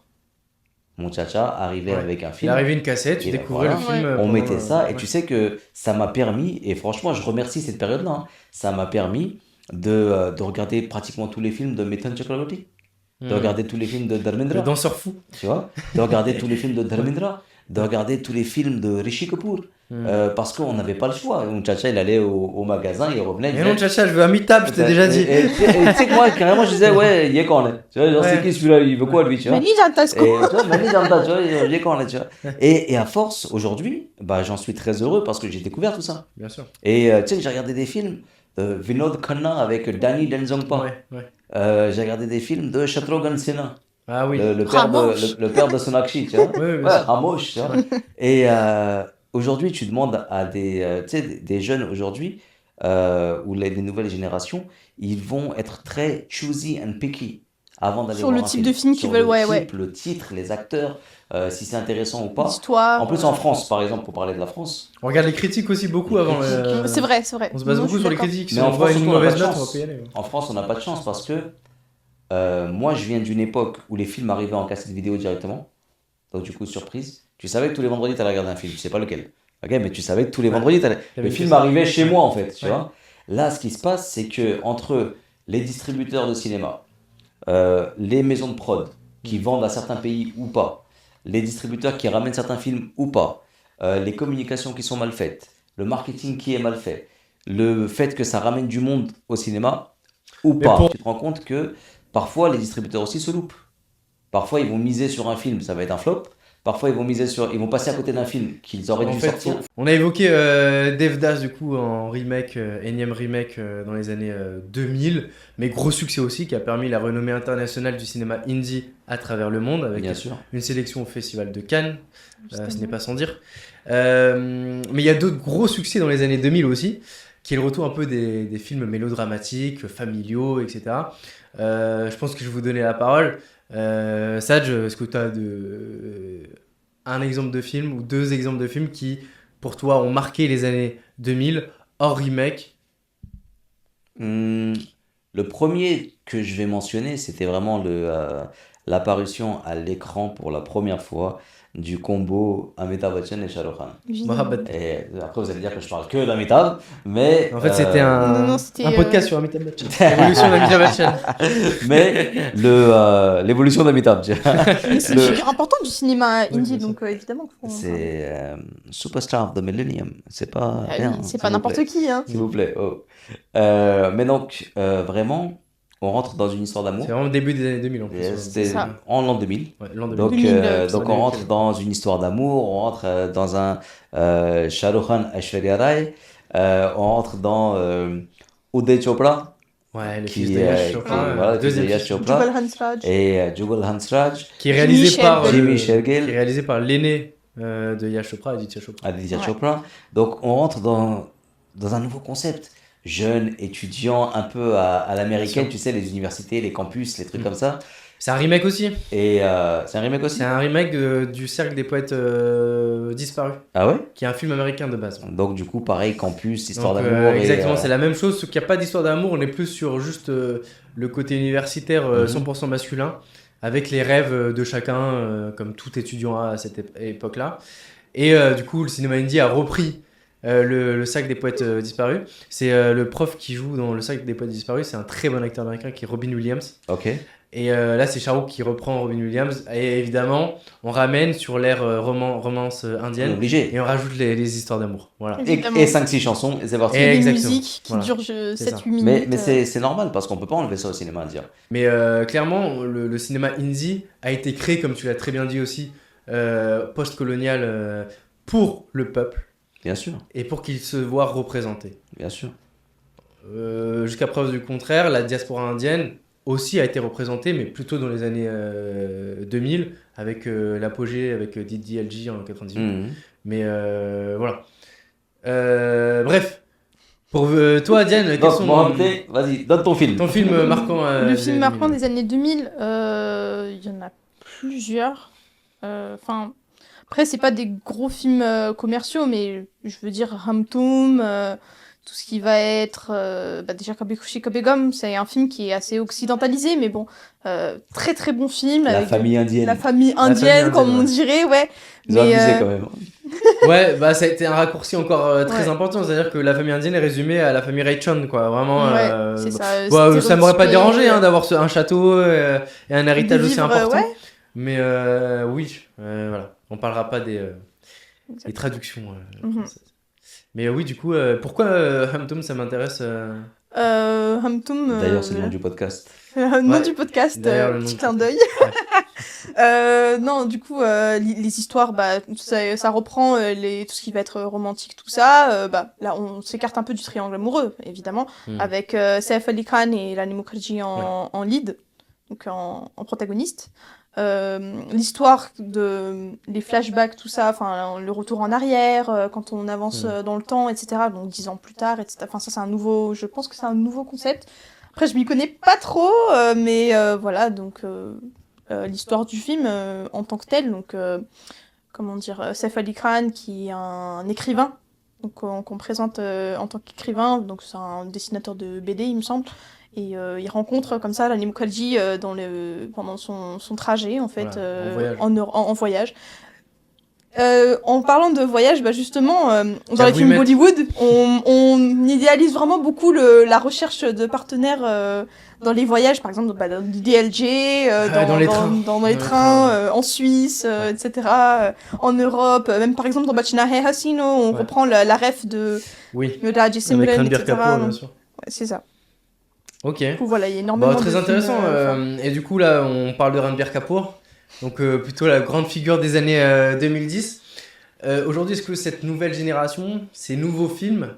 B: Mon tcha-tcha arrivait avec un film.
A: Il arrivait une cassette, tu découvrais le film.
B: On mettait ça et tu sais que ça m'a permis, et franchement je remercie cette période-là, hein, ça m'a permis de regarder pratiquement tous les films de Mithun Chakraborty, de regarder tous les films de Dharmendra.
A: Le danseur fou.
B: Tu vois, de regarder tous les films de Dharmendra, de regarder tous les films de Rishi Kapoor. Parce qu'on n'avait pas le choix. Mon tcha-tcha il allait au magasin, il revenait.
A: Mais non, tcha-tcha, je veux Amitabh, je t'ai déjà dit.
B: Et tu sais que moi, carrément, je disais, ouais, il est quand là. Tu vois, genre, c'est qui celui-là, il veut quoi lui, tu vois.
C: Mani Jantasko.
B: Et tu vois, Mani Janta, tu vois, il est quand là, tu vois. Et à force, aujourd'hui, bah, j'en suis très heureux parce que j'ai découvert tout ça.
A: Bien sûr.
B: Et tu sais, j'ai regardé des films de Vinod Khanna avec Danny Denzongpa. J'ai regardé des films de Shatrughan Sinha.
A: Ah oui.
B: Le père de Sonakshi, tu vois.
A: Ouais,
B: Ramosh, tu vois. Et aujourd'hui, tu demandes à des jeunes aujourd'hui, ou les nouvelles générations, ils vont être très choosy and picky avant d'aller voir
C: le type de film qu'ils veulent,
B: le titre, les acteurs, si c'est intéressant ou pas.
C: L'histoire.
B: En plus, en France, par exemple, pour parler de la France.
A: On regarde les critiques aussi beaucoup avant.
C: C'est vrai.
A: On se base beaucoup sur les critiques. Si
B: mais
A: on voit une mauvaise note, on va
B: pas
A: pas y aller.
B: En France, on n'a pas de chance parce que moi, je viens d'une époque où les films arrivaient en cassette vidéo directement. Donc, du coup, surprise. Tu savais que tous les vendredis, tu allais regarder un film. Tu sais pas lequel. Ok, mais tu savais que tous les vendredis, le film arrivait chez moi, en fait. Tu vois. Là, ce qui se passe, c'est que entre les distributeurs de cinéma, les maisons de prod qui vendent à certains pays ou pas, les distributeurs qui ramènent certains films ou pas, les communications qui sont mal faites, le marketing qui est mal fait, le fait que ça ramène du monde au cinéma ou
A: Mais
B: pas.
A: pour-
B: Tu te rends compte que parfois les distributeurs aussi se loupent. Parfois ils vont miser sur un film, ça va être un flop. Parfois ils vont passer à côté d'un film qu'ils auraient
A: En
B: dû
A: fait,
B: sortir.
A: on a évoqué Devdas du coup en remake, énième remake dans les années 2000, mais gros succès aussi qui a permis la renommée internationale du cinéma indie à travers le monde avec
B: Bien sûr.
A: une sélection au Festival de Cannes, ce n'est pas sans dire. Mais il y a d'autres gros succès dans les années 2000 aussi, qui est le retour un peu des films mélodramatiques, familiaux, etc. Je pense que je vais vous donner la parole. Sadj, est-ce que tu as un exemple de film ou deux exemples de films qui, pour toi, ont marqué les années 2000 hors remake?
B: Hmm, le premier que je vais mentionner, c'était vraiment l'apparition à l'écran pour la première fois du combo Amitabh Bachchan et Shah Rukh Khan.
C: Évidemment.
A: Mohabbat.
B: Et après, vous allez dire que je parle que d'Amitabh, mais,
A: En fait, c'était
C: Non, c'était,
A: un podcast sur Amitabh Bachchan. L'évolution d'Amitabh Bachchan.
B: mais l'évolution d'Amitabh, tu vois.
C: Mais c'est
B: Le-
C: une figure importante du cinéma
A: Oui,
C: indie,
A: bien
C: donc évidemment qu'il faut en parler.
B: C'est Superstar of the Millennium. C'est pas
C: Ah
B: rien,
C: oui, c'est
B: s'il
C: pas
B: vous
C: n'importe
B: plaît.
C: qui, hein.
B: S'il vous plaît. Oh. Mais donc, vraiment, on rentre dans une histoire d'amour.
A: C'est vraiment le début des années 2000 en plus.
B: Et
A: Ouais.
B: C'était
C: ça.
B: en l'an 2000.
A: Ouais, l'an 2000.
B: Donc,
C: 2000,
B: donc on rentre dans une histoire d'amour, on rentre dans un Shah Rukh Khan, Aishwarya Rai, on rentre dans Uday Chopra
A: Ouais, les
B: qui,
A: fils de Yash
B: qui-
A: Chopra,
B: voilà, qui
A: deuxième
B: faisait Yash
A: fils,
B: Chopra
C: Jubal Hansraj.
B: et Jugal Hansraj,
A: qui est réalisé par
B: Jimmy
A: qui est
B: Shergill,
A: réalisé par l'aîné de Yash Chopra, Aditya Chopra.
B: Aditya
C: Ouais.
B: Chopra. Donc on rentre dans un nouveau concept. Jeune, étudiant, un peu à l'américaine,
A: Bien
B: tu sais, les universités, les campus, les trucs
A: Mm.
B: comme ça.
A: C'est un remake aussi.
B: Et c'est un remake aussi.
A: C'est un remake du Cercle des poètes disparus,
B: Ah ouais?
A: qui est un film américain de base.
B: Donc du coup, pareil, campus, histoire
A: Donc,
B: d'amour.
A: exactement,
B: et,
A: c'est la même chose, sauf qu'il n'y a pas d'histoire d'amour, on est plus sur juste le côté universitaire 100% masculin, avec les rêves de chacun, comme tout étudiant à cette époque-là. Et du coup, le cinéma indie a repris le Sac des poètes disparus. C'est le prof qui joue dans le Sac des poètes disparus, c'est un très bon acteur américain qui est Robin Williams.
B: Ok.
A: Et là, c'est Shah Rukh qui reprend Robin Williams. Et évidemment, on ramène sur l'ère romance indienne.
B: Obligé.
A: Et on rajoute les histoires d'amour. Voilà.
C: Évidemment.
B: Et 5-6 chansons, et c'est parti.
A: Et
C: Et des
A: exactement.
C: musiques qui
A: Voilà.
C: durent
A: C'est
C: 7-8
A: ça.
C: minutes.
B: Mais c'est normal parce qu'on peut pas enlever ça au cinéma indien.
A: Mais clairement, le cinéma indie a été créé, comme tu l'as très bien dit aussi, post-colonial pour le peuple
B: Bien sûr,
A: et pour qu'il se voit représenté.
B: bien sûr.
A: Jusqu'à preuve du contraire, la diaspora indienne aussi a été représentée, mais plutôt dans les années 2000, avec l'apogée avec Didi LG en 98.
B: Mhm.
A: Mais voilà. Bref, pour toi, Diane, quels
B: Donc,
A: sont
B: Mohamed, vas-y, donne ton film.
A: ton film marquant
C: Le
A: des
C: film
A: années
C: marquant
A: 2000?
C: des années 2000, il y en a plusieurs. Enfin, après, c'est pas des gros films commerciaux, mais je veux dire Hamtoum, tout ce qui va être déjà Kabekushi Kabegum, c'est un film qui est assez occidentalisé, mais bon, très très bon film.
B: La
C: avec
B: famille indienne.
C: la famille
A: famille
C: indienne, comme on
A: ouais.
C: dirait, ouais.
B: Ils ont
C: Mais,
B: abusé quand même.
A: Ouais, bah ça a été un raccourci encore très
C: Ouais.
A: important, c'est-à-dire que la famille indienne est résumée à la famille Raichon, quoi. Vraiment.
C: Ouais, c'est ça.
A: Bah, ça m'aurait pas
C: stéréotypé,
A: dérangé hein, d'avoir un château et un
C: de
A: héritage aussi
C: vivre,
A: important.
C: ouais.
A: Mais oui, voilà. On parlera pas des traductions
C: Mhm.
A: françaises. Mais oui, du coup, pourquoi Hamtoum ça m'intéresse
C: Hamtoum.
B: D'ailleurs, c'est le nom du podcast.
C: Nom
A: Ouais.
C: du podcast,
A: D'ailleurs, le nom
C: petit
A: du
C: clin d'œil. Non, du coup, les histoires, ça reprend tout ce qui va être romantique, tout ça. Là, on s'écarte un peu du triangle amoureux, évidemment, avec Saif Ali Khan et Rani Mukherjee en lead, donc en protagoniste. L'histoire de les flashbacks, tout ça, enfin le retour en arrière, quand on avance dans le temps, etc. Donc 10 ans plus tard, etc. Enfin ça c'est un nouveau, je pense que c'est un nouveau concept. Après je m'y connais pas trop, mais voilà donc l'histoire du film en tant que tel, donc comment dire, Saif Ali Khan qui est un écrivain, donc qu'on présente en tant qu'écrivain, donc c'est un dessinateur de BD il me semble. Et il rencontre comme ça Rani Mukherjee pendant son trajet en fait
A: Voilà, en voyage.
C: en voyage. En parlant de voyage, bah justement, dans les
A: vous y
C: films
A: mettre.
C: Bollywood, on idéalise vraiment beaucoup la recherche de partenaires dans les voyages, par exemple bah, dans du DLG,
A: Dans les trains.
C: dans les trains, en Suisse,
A: Ouais.
C: etc., en Europe, même par exemple dans Bachina Hai Hasino, on
A: Ouais.
C: reprend la ref de
A: Oui,
C: Yodaji
A: avec
C: Simran,
A: Ranbir
C: etc.
A: Kapoor, bien
C: Donc,
A: sûr.
C: ouais, c'est ça.
A: Ok.
C: Du coup, voilà, il y a énormément
A: Bah, très
C: de films,
A: intéressant.
C: forts.
A: Et du coup, là, on parle de Ranbir Kapoor. Donc, plutôt la grande figure des années 2010. Aujourd'hui, est-ce que cette nouvelle génération, ces nouveaux films,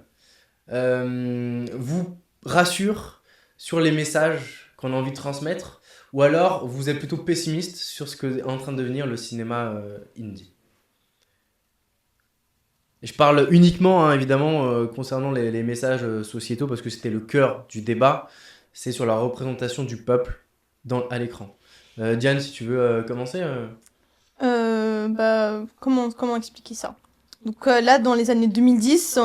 A: vous rassurent sur les messages qu'on a envie de transmettre? Ou alors, vous êtes plutôt pessimiste sur ce que est en train de devenir le cinéma indie? Et je parle uniquement, hein, évidemment, concernant les messages sociétaux, parce que c'était le cœur du débat. C'est sur la représentation du peuple à l'écran. Diane, si tu veux commencer.
C: Bah, comment expliquer ça? Donc là, dans les années 2010,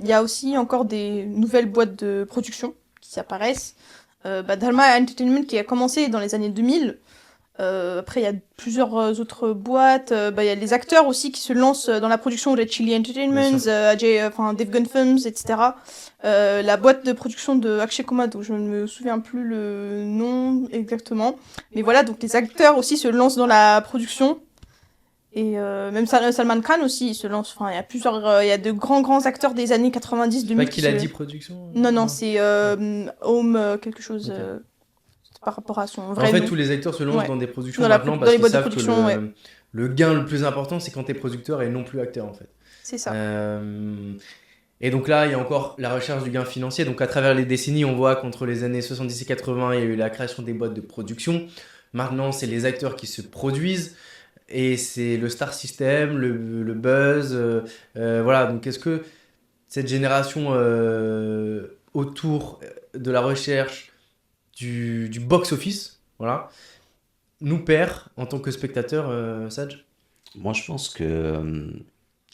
C: il y a aussi encore des nouvelles boîtes de production qui apparaissent. Bah, Dharma Entertainment qui a commencé dans les années 2000. Après, il y a plusieurs autres boîtes. Bah, il y a les acteurs aussi qui se lancent dans la production Red Chilli Entertainment,
A: Bien sûr.
C: enfin Devgun Films, etc. La boîte de production de Akshay Kumar, dont je ne me souviens plus le nom exactement. Mais voilà, donc les acteurs aussi se lancent dans la production. Et même Salman Khan aussi, il se lance. Enfin, il y a plusieurs, il y a de grands acteurs des années 90,
A: C'est pas
C: 2000
A: qui l'a dit, production?
C: Non, c'est Home quelque chose.
A: Ok.
C: C'est par rapport à son
A: En
C: vrai
A: fait,
C: nom.
A: tous les acteurs se lancent
C: Ouais.
A: dans des productions
C: Dans
A: maintenant
C: dans
A: parce
C: les
A: qu'ils
C: boîtes de
A: savent que
C: production, ouais.
A: le gain le plus important, c'est quand t'es producteur et non plus acteur, en fait.
C: C'est ça.
A: Et donc là, il y a encore la recherche du gain financier. Donc à travers les décennies, on voit qu'entre les années 70 et 80, il y a eu la création des boîtes de production. Maintenant, c'est les acteurs qui se produisent. Et c'est le star system, le buzz. Voilà, donc est-ce que cette génération autour de la recherche du box-office, voilà, nous perd en tant que spectateur, Saj?
B: Moi, je pense que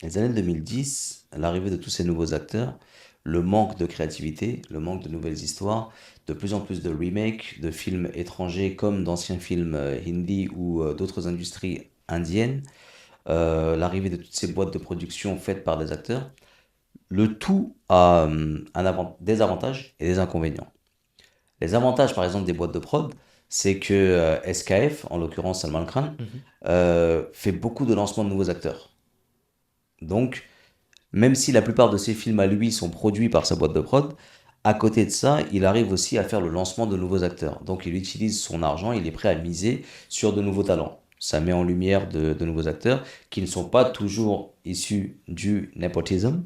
B: les années 2010, l'arrivée de tous ces nouveaux acteurs, le manque de créativité, le manque de nouvelles histoires, de plus en plus de remakes de films étrangers comme d'anciens films hindi ou d'autres industries indiennes, l'arrivée de toutes ces boîtes de production faites par des acteurs, le tout a des avantages et des inconvénients. Les avantages, par exemple, des boîtes de prod, c'est que SKF, en l'occurrence Salman Khan, fait beaucoup de lancements de nouveaux acteurs. Donc, même si la plupart de ses films à lui sont produits par sa boîte de prod, à côté de ça, il arrive aussi à faire le lancement de nouveaux acteurs. Donc, il utilise son argent, il est prêt à miser sur de nouveaux talents. Ça met en lumière de nouveaux acteurs qui ne sont pas toujours issus du népotisme.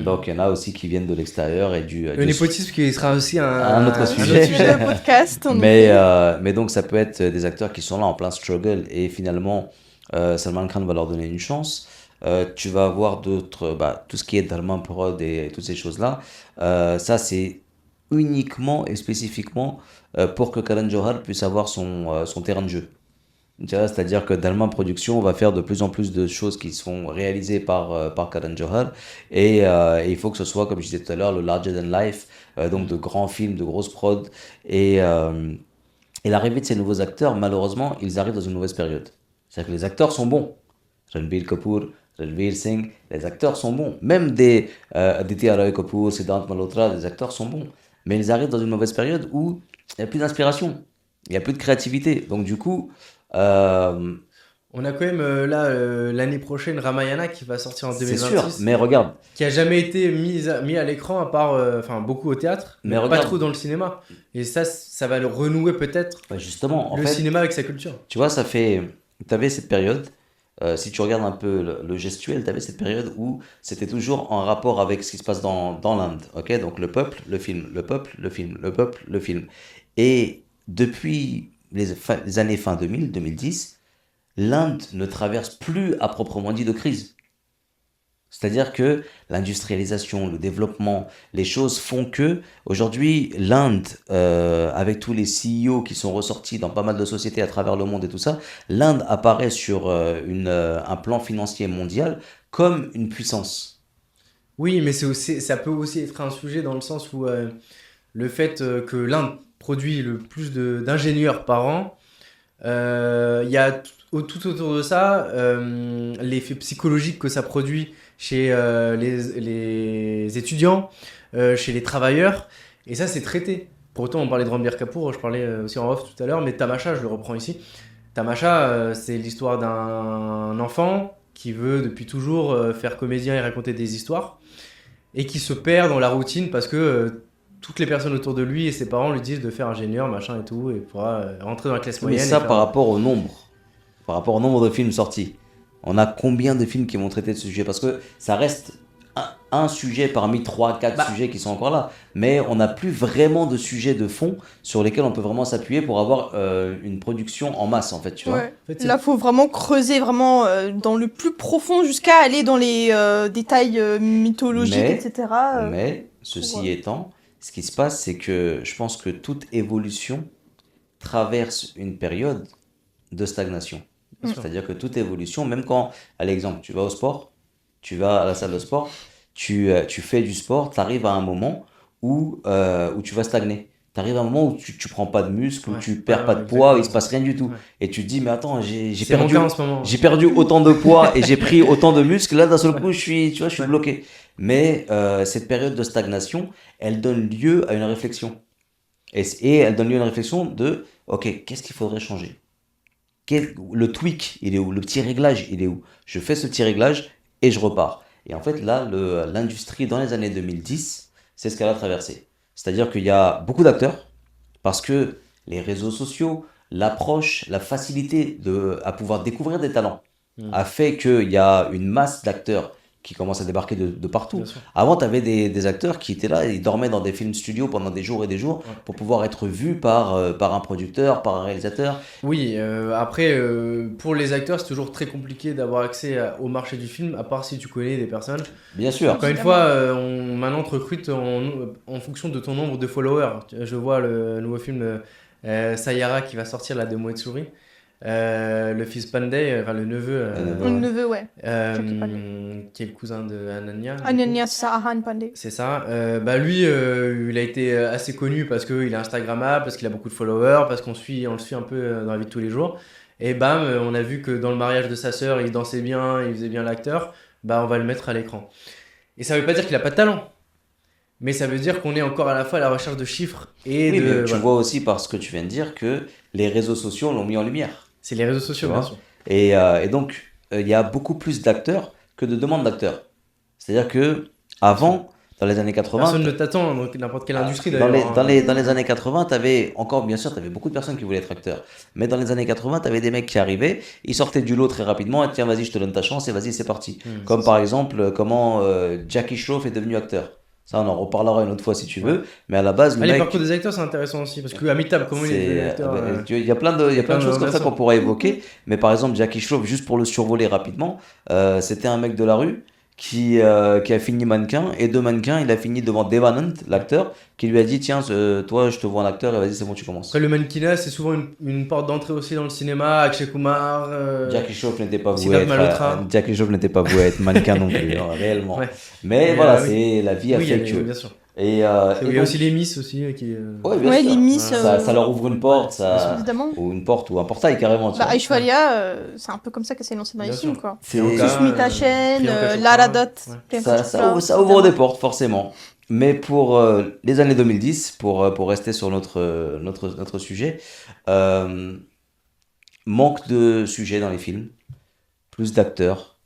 B: Donc, il y en a aussi qui viennent de l'extérieur et
A: Le népotisme qui sera aussi
B: Un autre
A: un
B: sujet.
C: Le podcast. en effet.
B: Mais donc, ça peut être des acteurs qui sont là en plein struggle et finalement, Salman Khan va leur donner une chance. Tu vas avoir d'autres, bah, tout ce qui est Dharma Prod et toutes ces choses-là. Ça, c'est uniquement et spécifiquement pour que Karan Johar puisse avoir son terrain de jeu. Tu vois, c'est-à-dire que Dharma Production va faire de plus en plus de choses qui sont réalisées par Karan Johar et il faut que ce soit, comme je disais tout à l'heure, le larger than life, donc de grands films, de grosses prods et l'arrivée de ces nouveaux acteurs, malheureusement, ils arrivent dans une mauvaise période. C'est-à-dire que les acteurs sont bons. Ranbir Kapoor, Ranveer Singh, les acteurs sont bons. Même des Aditya Roy Kapoor, Siddharth Malhotra, les acteurs sont bons. Mais ils arrivent dans une mauvaise période où il n'y a plus d'inspiration, il n'y a plus de créativité. Donc du coup,
A: On a quand même l'année prochaine Ramayana qui va sortir en
B: c'est sûr.
A: 2026,
B: Mais regarde,
A: qui a jamais été mis à l'écran à part, enfin beaucoup au théâtre,
B: Mais
A: mais pas
B: regarde.
A: trop dans le cinéma. Et ça va le renouer peut-être
B: bah, justement, en
A: le
B: fait,
A: cinéma avec sa culture.
B: tu vois, ça fait. Tu avais cette période, si tu regardes un peu le gestuel, tu avais cette période où c'était toujours en rapport avec ce qui se passe dans l'Inde. Ok, donc le peuple, le film, le peuple, le film, le peuple, le film. Et depuis les années fin 2000, 2010, l'Inde ne traverse plus à proprement dit de crise. C'est-à-dire que l'industrialisation, le développement, les choses font que aujourd'hui l'Inde, avec tous les CEO qui sont ressortis dans pas mal de sociétés à travers le monde et tout ça, l'Inde apparaît sur un plan financier mondial comme une puissance.
A: Oui, mais ça peut aussi être un sujet dans le sens où le fait que l'Inde produit le plus d'ingénieurs par an, il y a tout autour de ça, l'effet psychologique que ça produit chez les étudiants, chez les travailleurs, et ça c'est traité. Pour autant, on parlait de Ranbir Kapoor, je parlais aussi en off tout à l'heure, mais Tamasha, je le reprends ici. Tamasha, c'est l'histoire d'un enfant qui veut depuis toujours faire comédien et raconter des histoires, et qui se perd dans la routine parce que toutes les personnes autour de lui et ses parents lui disent de faire ingénieur, machin et tout, et pourra rentrer dans la classe
B: Mais
A: moyenne.
B: ça,
A: et
B: par rapport au nombre. Par rapport au nombre de films sortis. On a combien de films qui vont traiter de ce sujet? Parce que ça reste un sujet parmi 3-4 sujets qui sont encore là. Mais on n'a plus vraiment de sujets de fond sur lesquels on peut vraiment s'appuyer pour avoir une production en masse, en fait, tu vois.
C: Ouais.
A: En fait,
C: Là, faut vraiment creuser vraiment dans le plus profond jusqu'à aller dans les détails mythologiques,
B: Mais-
C: etc.
B: Mais, ceci
C: pour,
B: étant, ce qui se passe, c'est que je pense que toute évolution traverse une période de stagnation.
A: Bien sûr.
B: C'est-à-dire que toute évolution, même quand, à l'exemple, tu vas au sport, tu vas à la salle de sport, tu fais du sport, tu arrives à un moment où tu vas stagner. Tu arrives à un moment où tu prends pas de muscle, où
A: Ouais.
B: tu perds
A: Ouais,
B: pas de
A: ouais,
B: poids, où il
A: exactement.
B: se passe rien du tout.
A: Ouais.
B: Et tu te dis, mais attends, j'ai
A: C'est mon
B: perdu,
A: cas en ce moment.
B: j'ai perdu autant de poids et j'ai pris autant de muscles, là d'un seul coup, je suis
A: Ouais.
B: bloqué. Mais cette période de stagnation, elle donne lieu à une réflexion. Et elle donne lieu à une réflexion de, ok, qu'est-ce qu'il faudrait changer? Le tweak, il est où? Le petit réglage, il est où? Je fais ce petit réglage et je repars. Et en fait, là, l'industrie dans les années 2010, c'est ce qu'elle a traversé. C'est-à-dire qu'il y a beaucoup d'acteurs, parce que les réseaux sociaux, l'approche, la facilité à pouvoir découvrir des talents, a fait qu'il y a une masse d'acteurs qui commencent à débarquer de partout.
A: Bien sûr.
B: Avant, tu avais des acteurs qui étaient là, ils dormaient dans des films studios pendant des jours et des jours
A: Ouais.
B: pour pouvoir être vus par un producteur, par un réalisateur.
A: Oui, après, pour les acteurs, c'est toujours très compliqué d'avoir accès au marché du film, à part si tu connais des personnes.
B: Bien sûr.
A: Encore une
C: Évidemment.
A: fois, maintenant on te recrute en fonction de ton nombre de followers. Je vois le nouveau film Sayara qui va sortir là de Moetsuri. Le fils Pandey, enfin le neveu,
C: Mon neveu, ouais.
A: qui
C: Jackie
A: est le cousin de Ananya. du coup.
C: Ananya Sahan Pandey.
A: C'est ça. Lui, il a été assez connu parce qu'il est Instagrammable, parce qu'il a beaucoup de followers, parce on le suit un peu dans la vie de tous les jours. Et bam, on a vu que dans le mariage de sa sœur, il dansait bien, il faisait bien l'acteur. On va le mettre à l'écran. Et ça veut pas dire qu'il a pas de talent. Mais ça veut dire qu'on est encore à la fois à la recherche de chiffres et
B: Oui,
A: de.
B: mais tu
A: Voilà.
B: vois aussi par ce que tu viens de dire que les réseaux sociaux l'ont mis en lumière.
A: C'est les réseaux sociaux,
B: Tu
A: bien
B: vois.
A: sûr.
B: Et donc, il y a beaucoup plus d'acteurs que de demandes d'acteurs. C'est-à-dire que avant, dans les années 80,
A: Personne ne t'attend dans n'importe quelle industrie
B: dans
A: d'ailleurs.
B: dans les années 80, tu avais encore, bien sûr, tu avais beaucoup de personnes qui voulaient être acteurs. Mais dans les années 80, tu avais des mecs qui arrivaient, ils sortaient du lot très rapidement, et tiens, vas-y, je te donne ta chance, et vas-y, c'est parti. Comme par exemple, comment Jackie Shroff est devenu acteur. Ça, on en reparlera une autre fois si tu veux. Mais à la base, le
A: Les
B: mec.
A: parcours des acteurs, c'est intéressant aussi. Parce que Amitabh, comment il est devenu acteur
B: Il y a plein de choses comme ça
A: bien
B: qu'on
A: sûr.
B: pourrait évoquer. Mais par exemple, Jackie Shroff, juste pour le survoler rapidement, c'était un mec de la rue qui a fini mannequin. Et de mannequin, il a fini devant Devanand, l'acteur, qui lui a dit tiens, toi, je te vois en acteur et vas-y, c'est bon, tu commences.
A: Après, le mannequinat, c'est souvent une porte d'entrée aussi dans le cinéma. Akshay Kumar.
B: Jackie Shroff n'était pas voué
A: Siddharth
B: à
A: Malhotra.
B: être, Jackie Shroff n'était pas voué à être mannequin non plus, hein, réellement.
A: Ouais.
B: Mais
A: Mais,
B: voilà,
A: oui.
B: c'est la vie a
A: Oui,
B: fait
A: il y a-
B: que.
A: bien sûr.
B: Et
A: Il y a
B: donc-
A: aussi les Miss aussi qui.
B: Ouais, bien
C: Ouais,
B: sûr.
C: les Miss.
B: Ça leur ouvre une porte,
C: Évidemment.
B: ou une porte ou un portail carrément. Tu
C: Bah,
B: vois.
C: Aishwarya, c'est un peu comme ça qu'elle s'est lancée dans les
A: Bien
C: films,
A: sûr.
C: quoi.
B: C'est-
A: Priyanka,
C: Susmita Sen,
A: Priyanka Chopra.
C: Lara Dott,
A: Ouais.
C: Priyanka
B: Ça
C: Chopra,
B: ouvre
C: évidemment.
B: des portes, forcément. Mais pour les années 2010, pour rester sur notre sujet, manque de sujets dans les films, plus d'acteurs,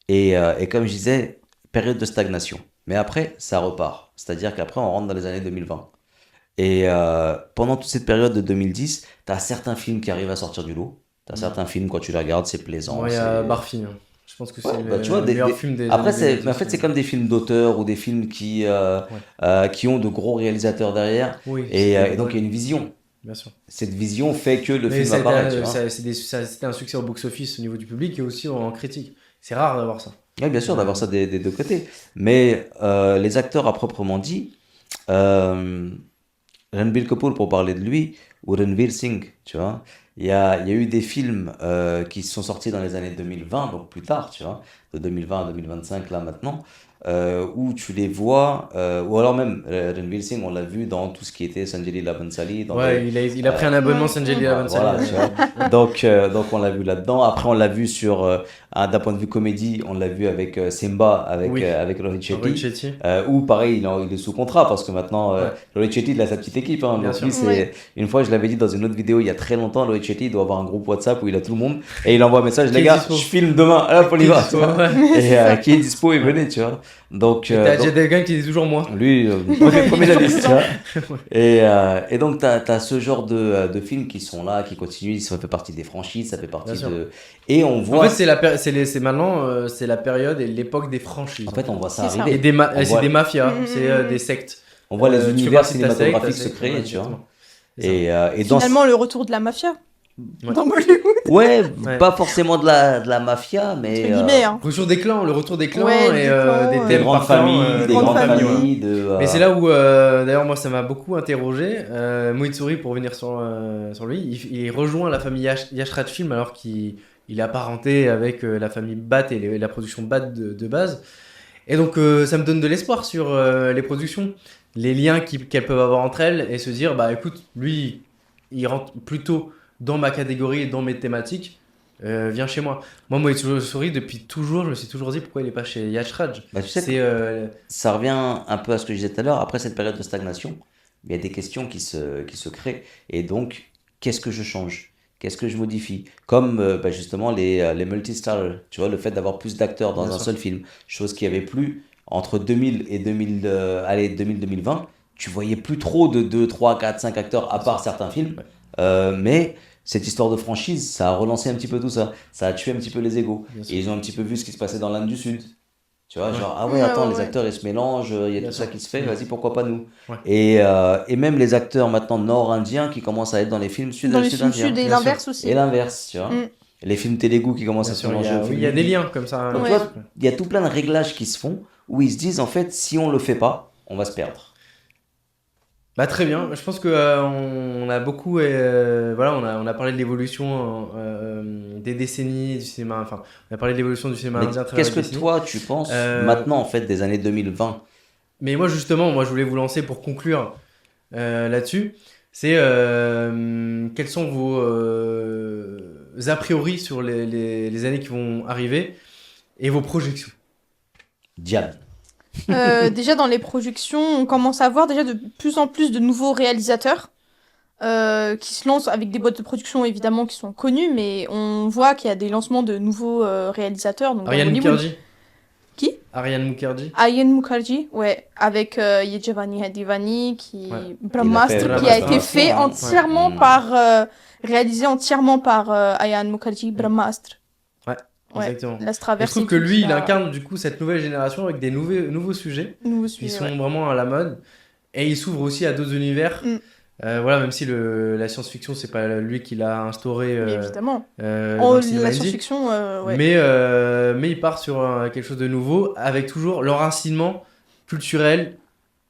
B: et comme je disais, période de stagnation. Mais après, ça repart. C'est-à-dire qu'après, on rentre dans les années 2020. Et pendant toute cette période de 2010, tu as certains films qui arrivent à sortir du lot. Tu as certains films, quand tu les regardes, c'est plaisant.
A: Moi, il y a
B: c'est-
A: Barfi. Hein. Je pense que c'est
B: Ouais, bah,
A: le
B: tu vois,
A: meilleur film des
B: Après,
A: années
B: mais en fait,
A: 2010.
B: c'est comme des films d'auteur ou des films qui ont de gros réalisateurs derrière.
A: Oui,
B: Et donc, il y a une vision.
A: bien sûr.
B: Cette vision fait que le
A: Mais
B: film apparaît. tu vois.
A: c'était un succès au box-office au niveau du public et aussi en critique. C'est rare d'avoir ça.
B: Oui, bien sûr, d'avoir ça des deux côtés. Mais les acteurs à proprement dit, Ranbir Kapoor, pour parler de lui, ou Ranveer Singh, tu vois, il y a eu des films qui sont sortis dans les années 2020, donc plus tard, tu vois, de 2020 à 2025, là maintenant, où tu les vois, ou alors même Ranveer Singh, on l'a vu dans tout ce qui était Sanjay Leela Bhansali.
A: Ouais, il a pris un abonnement Sanjay Leela
B: Voilà,
A: Bhansali.
B: tu vois. Donc on l'a vu là-dedans. Après, on l'a vu d'un point de vue comédie, on l'a vu avec Simba,
A: Oui.
B: avec Rohit
A: Rohit
B: Shetty.
A: Shetty.
B: Où pareil, il est sous contrat parce que maintenant,
A: Ouais.
B: Rohit Shetty, il a sa petite équipe. Hein.
A: Bien
B: Donc
A: sûr.
B: lui,
C: Ouais.
B: une fois, je l'avais dit dans une autre vidéo il y a très longtemps, Rohit Shetty, il doit avoir un groupe WhatsApp où il a tout le monde et il envoie un message,
A: Qui
B: les
A: est
B: gars,
A: dispo
B: je filme demain, hop, on y va. tu vois.
A: Ouais.
B: Et qui est dispo et venez, tu vois. Donc,
A: Et t'as
B: donc,
A: Jed Elgan qui dit toujours moi.
B: lui, premier de la liste, tu vois. Et donc, t'as ce genre de films qui sont là, qui continuent, ça fait partie des franchises, ça fait partie
A: Bien sûr.
B: de... Et on
A: En
B: voit...
A: fait, c'est maintenant, c'est la période et l'époque des franchises.
B: En fait, on voit ça
C: C'est ça.
B: arriver.
A: Et c'est
B: voit-
A: des mafias,
C: Mm,
A: c'est
C: mm, mm.
A: des sectes.
B: On voit les
A: Tu fais
B: univers
A: partie de ta secte,
B: cinématographiques
A: ta
B: se
A: secte,
B: créer,
A: ouais,
B: tu vois.
A: exactement. C'est ça.
B: Et dans...
C: Finalement, le retour de la mafia
A: Ouais.
C: dans Bollywood.
B: Ouais,
A: Ouais.
B: pas forcément de la mafia, mais...
C: Entre guillemets, hein.
A: Le retour des clans
C: Ouais,
A: et
C: des clans,
A: des
C: des
B: des
A: thèmes
B: grandes
A: par clan,
B: familles, des
C: grandes
B: grandes
C: familles,
B: familles, de...
A: Mais c'est là où, d'ailleurs, moi, ça m'a beaucoup interrogé. Mohit Suri, pour revenir sur lui, il rejoint la famille Yash Raj Film alors qu'il est apparenté avec la famille Bhatt et la production Bhatt de base. Et donc, ça me donne de l'espoir sur les productions, les liens qu'elles peuvent avoir entre elles et se dire, bah écoute, lui, il rentre plutôt dans ma catégorie et dans mes thématiques. Viens chez moi. Moi, Mohit Suri, depuis toujours, je me suis toujours dit pourquoi il n'est pas chez Yash Raj.
B: Bah, tu sais que
A: C'est
B: ça revient un peu à ce que je disais tout à l'heure. Après cette période de stagnation, il y a des questions qui se créent. Et donc, qu'est-ce que je change? Qu'est-ce que je modifie? Comme bah, justement les multi-stars, tu vois, le fait d'avoir plus d'acteurs dans
A: Bien
B: un
A: sûr.
B: seul film. Chose qui avait plus entre 2000 et 2020. Tu voyais plus trop de 2, 3, 4, 5 acteurs à part certains films. Mais cette histoire de franchise, ça a relancé un petit peu tout ça. Ça a tué un petit peu les égos.
A: Bien sûr.
B: Et ils ont un petit peu vu ce qui se passait dans l'Inde du Sud. Tu vois,
A: Ouais.
B: genre, ah ouais,
C: Ouais,
B: attends,
C: ouais,
B: les
C: ouais.
B: acteurs, ils se mélangent, il y a
A: Bien
B: tout ça
A: sûr.
B: qui se fait,
A: Ouais.
B: vas-y, pourquoi pas nous?
A: Ouais.
B: Et même les acteurs maintenant nord-indiens qui commencent à être dans les films
C: Dans les films
B: sud-indiens.
C: sud et
A: Bien
C: l'inverse aussi.
B: Et l'inverse, tu vois.
C: Mm.
B: Les films télégoûts qui commencent
A: Bien
B: à se
A: sûr,
B: mélanger aux
A: oui,
B: films
A: il y a des
B: hindi.
A: liens comme ça.
B: Donc,
C: Ouais.
B: tu vois, il y a tout plein de réglages qui se font où ils se disent, en fait, si on le fait pas, on va se perdre.
A: Bah, très bien. Je pense que on a beaucoup, voilà, on a parlé de l'évolution des décennies du cinéma. Enfin, on a parlé de l'évolution du cinéma
B: Mais
A: indien à travers
B: qu'est-ce
A: les
B: que
A: décennies.
B: toi, tu penses maintenant, en fait, des années 2020?
A: Mais moi, justement, je voulais vous lancer pour conclure là-dessus. C'est quels sont vos a priori sur les années qui vont arriver et vos projections.
B: Diane.
C: Déjà dans les projections, on commence à voir déjà de plus en plus de nouveaux réalisateurs qui se lancent avec des boîtes de production évidemment qui sont connues, mais on voit qu'il y a des lancements de nouveaux réalisateurs. Donc dans
A: Ariane
C: Bollywood.
A: Mukherjee.
C: Qui?
A: Ariane Mukherjee.
C: Ayan Mukherjee, ouais, avec Yejavani Hadivani, qui
A: Ouais.
C: Brahmastra,
B: Il a fait
C: qui a
A: Brahmastra.
C: été fait
B: Ouais.
C: entièrement
B: Mm.
C: par réalisé entièrement par Ayan Mukherjee, Brahmastra.
A: Ouais,
C: Ouais.
A: exactement.
C: L'Astra
A: Et je trouve que lui, il incarne du coup cette nouvelle génération avec des nouveaux sujets qui sont vraiment à la mode. Et il s'ouvre aussi à d'autres univers.
C: Mm.
A: Voilà, même si la science-fiction, c'est pas lui qui l'a instauré
C: Mais évidemment.
A: dans le cinéma
C: La
A: indie.
C: science-fiction, ouais.
A: Mais il part sur quelque chose de nouveau avec toujours l'enracinement culturel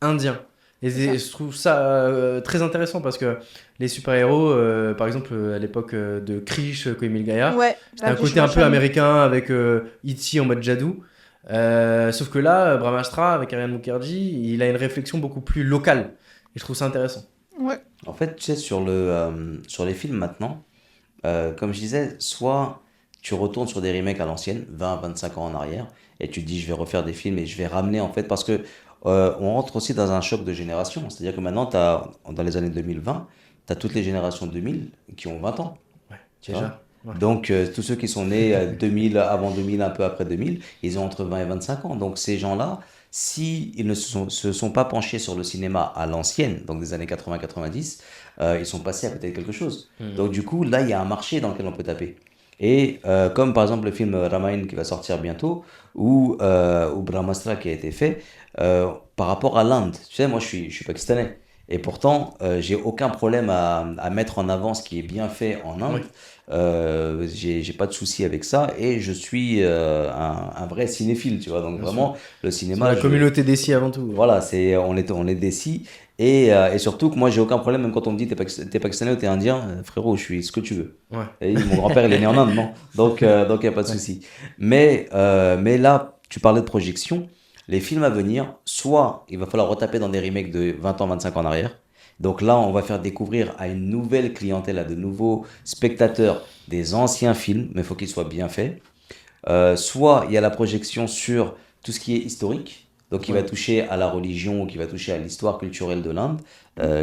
A: indien. Et je trouve ça très intéressant parce que les super-héros, par exemple à l'époque de Krish, Koimil Gaya,
C: Ouais,
A: c'était un côté un peu américain avec E.T. en mode jadou. Sauf que là, Brahmastra, avec Ariane Mukherjee, il a une réflexion beaucoup plus locale. Et je trouve ça intéressant.
C: Ouais.
B: En fait, tu sais, sur les films maintenant, comme je disais, soit tu retournes sur des remakes à l'ancienne, 20, 25 ans en arrière, et tu te dis, je vais refaire des films et je vais ramener, en fait, parce que on rentre aussi dans un choc de génération. C'est-à-dire que maintenant, dans les années 2020, tu as toutes les générations 2000 qui ont 20 ans.
A: Ouais,
B: Tu vois.
A: déjà. Ouais.
B: Donc, tous ceux qui sont nés 2000, avant 2000, un peu après 2000, ils ont entre 20 et 25 ans. Donc, ces gens-là, si ils ne se sont pas penchés sur le cinéma à l'ancienne, donc des années 80-90, ils sont passés à côté de quelque chose. Donc, du coup, là, il y a un marché dans lequel on peut taper. Et comme par exemple le film Ramayana qui va sortir bientôt, ou Brahmastra qui a été fait, par rapport à l'Inde. Tu sais, moi, je suis pakistanais. Et pourtant, j'ai aucun problème à mettre en avant ce qui est bien fait en Inde.
A: Oui.
B: J'ai pas de souci avec ça et je suis un vrai cinéphile, tu vois. Donc
A: Bien
B: vraiment, le
A: C'est
B: cinéma,
A: la communauté d'ici avant tout.
B: voilà, on est des si. Et surtout que moi, j'ai aucun problème, même quand on me dit t'es pakistanais ou t'es indien, frérot, je suis ce que tu veux.
A: Ouais.
B: Et mon grand-père, il est né en Inde, non? Donc, il n'y a pas de souci. Mais là, tu parlais de projection. Les films à venir, soit il va falloir retaper dans des remakes de 20 ans, 25 ans en arrière. Donc là, on va faire découvrir à une nouvelle clientèle, à de nouveaux spectateurs, des anciens films, mais il faut qu'ils soient bien faits. Soit il y a la projection sur tout ce qui est historique, donc qui va toucher à la religion ou qui va toucher à l'histoire culturelle de l'Inde,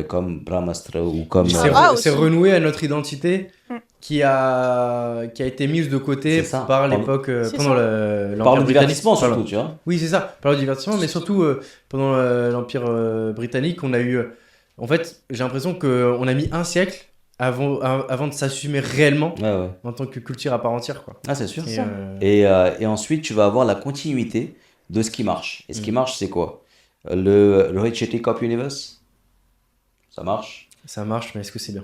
B: comme Brahmastra ou comme...
A: Puis c'est renoué à notre identité qui a été mise de côté
B: C'est ça.
A: par l'époque, pendant
B: Par
A: l'Empire
B: le
A: britannique.
B: divertissement
A: Par le-
B: surtout, tu vois.
A: Oui, c'est ça, par le divertissement, mais surtout pendant l'Empire britannique, on a eu. En fait, j'ai l'impression qu'on a mis un siècle avant de s'assumer réellement
B: Ouais, ouais.
A: en tant que culture à part entière, quoi.
B: Ah, c'est sûr.
A: Et,
C: ça.
B: Et ensuite, tu vas avoir la continuité de ce qui marche. Et ce qui marche, c'est quoi? Le Hitchhiking Cop Universe, ça marche.
A: ça marche, mais est-ce que c'est bien?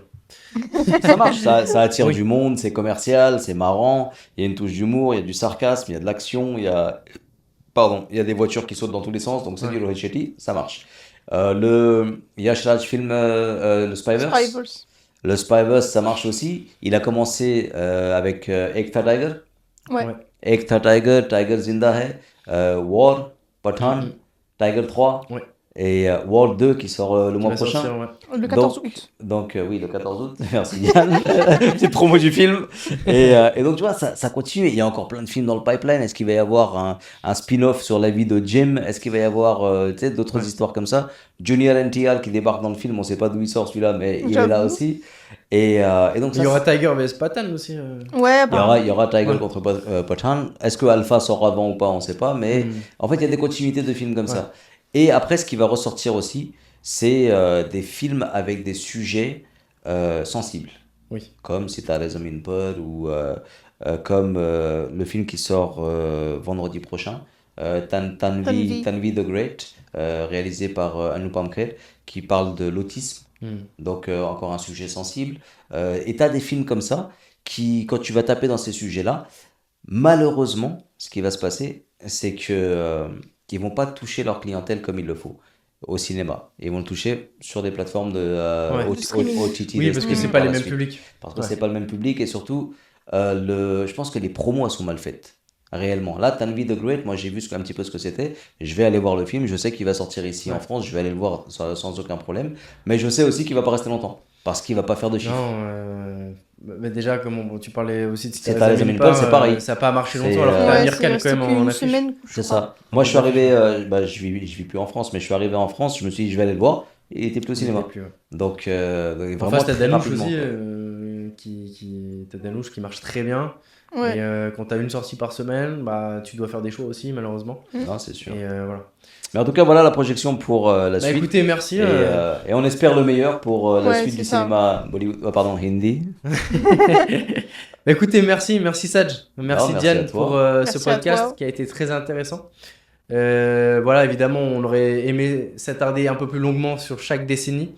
B: Ça marche, ça attire
A: Oui.
B: du monde, c'est commercial, c'est marrant, il y a une touche d'humour, il y a du sarcasme, il y a de l'action, il y a des voitures qui sautent dans tous les sens, donc c'est
A: Ouais.
B: du Rohit, ça marche. Il y a Shraj film, le Spyverse.
C: Rivals.
B: Le Spyverse, ça marche aussi. Il a commencé avec Ek Tha Tiger.
C: Ouais.
A: Ouais.
B: Ek Tha Tiger, Tiger Zinda Hai, War, Pathan,
A: Mhm.
B: Tiger 3
A: Ouais.
B: et War 2 qui sort le
A: Qui
B: mois
A: va
B: prochain.
A: sortir, ouais.
C: Le 14
B: Donc,
C: août.
B: Donc oui, le 14 août, merci Yann, petite promo du film. Et donc tu vois, ça continue, il y a encore plein de films dans le pipeline. Est-ce qu'il va y avoir un spin-off sur la vie de Jim? Est-ce qu'il va y avoir tu sais, d'autres
A: Ouais.
B: histoires comme ça? Junior NTR qui débarque dans le film, on sait pas d'où il sort celui-là, mais il est là
C: J'avoue.
B: aussi. Et donc
A: Il
B: ça,
A: y aura Tiger vs Patton aussi.
C: Ouais,
B: il y aura Tiger
A: Ouais.
B: contre Pathan. Est-ce que Alpha sort avant ou pas, on sait pas, mais
A: Mm.
B: en fait il y a des continuités de films comme
A: Ouais.
B: ça. Et après, ce qui va ressortir aussi, c'est des films avec des sujets sensibles.
A: Oui.
B: Comme Sitare Zameen Par ou comme le film qui sort vendredi prochain, Tanvi the Great, réalisé par Anupam Kher, qui parle de l'autisme.
A: Mm.
B: Donc encore un sujet sensible. Et tu as des films comme ça qui, quand tu vas taper dans ces sujets-là, malheureusement, ce qui va se passer, c'est que ils vont pas toucher leur clientèle comme il le faut au cinéma. Ils vont le toucher sur des plateformes de
A: Ouais.
C: De streaming.
B: OTT
A: Oui,
B: de
A: parce que
B: streaming
A: c'est
B: par
A: pas les
B: la
A: mêmes
B: suite.
A: publics.
B: Parce que
A: Ouais.
B: c'est pas le même public et surtout, je pense que les promos elles sont mal faites. Réellement. Là, Tanvi the Great, moi j'ai vu un petit peu ce que c'était. Je vais aller voir le film. Je sais qu'il va sortir ici en
A: Ouais.
B: France. Je vais aller le voir sans aucun problème. Mais je sais aussi qu'il va pas rester longtemps. Parce qu'il va pas faire de chiffres.
A: Non, mais déjà, tu parlais aussi de
B: Sitare Zameen Par, c'est pareil.
A: Ça n'a pas marché
B: C'est,
A: longtemps, alors que
B: Ouais,
A: Amir
C: c'est
A: Khan,
C: resté
A: quand même,
C: qu'une
A: en affiche.
C: semaine, je
B: C'est
C: crois.
B: ça. Moi, je suis arrivé, je vis plus en France, mais je suis arrivé en France. Je me suis dit, je vais aller le voir. Et il était plus au cinéma.
A: Puis, ouais.
B: Donc,
A: En
B: vraiment
A: face, t'as
B: très
A: Danouche
B: rapidement,
A: aussi,
B: quoi.
A: t'as Danouche qui marche très bien.
C: Ouais.
A: Et quand t'as une sortie par semaine, bah, tu dois faire des choix aussi, malheureusement.
B: Non, c'est sûr.
A: Et voilà.
B: Mais en tout cas, voilà la projection pour la
A: Bah,
B: suite.
A: écoutez, merci.
B: Et on espère le meilleur pour la
C: Ouais,
B: suite
C: c'est
B: du
C: ça.
B: cinéma Bollywood, hindi.
A: Bah, écoutez, merci Sadj. Merci
B: merci
A: Diane
B: à toi.
A: pour
C: Merci
A: ce
C: à
A: podcast
C: toi.
A: qui a été très intéressant. Voilà, évidemment, on aurait aimé s'attarder un peu plus longuement sur chaque décennie.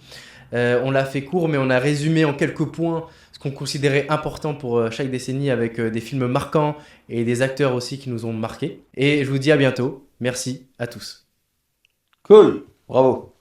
A: On l'a fait court, mais on a résumé en quelques points ce qu'on considérait important pour chaque décennie avec des films marquants et des acteurs aussi qui nous ont marqués. Et je vous dis à bientôt. Merci à tous.
B: Cool, bravo.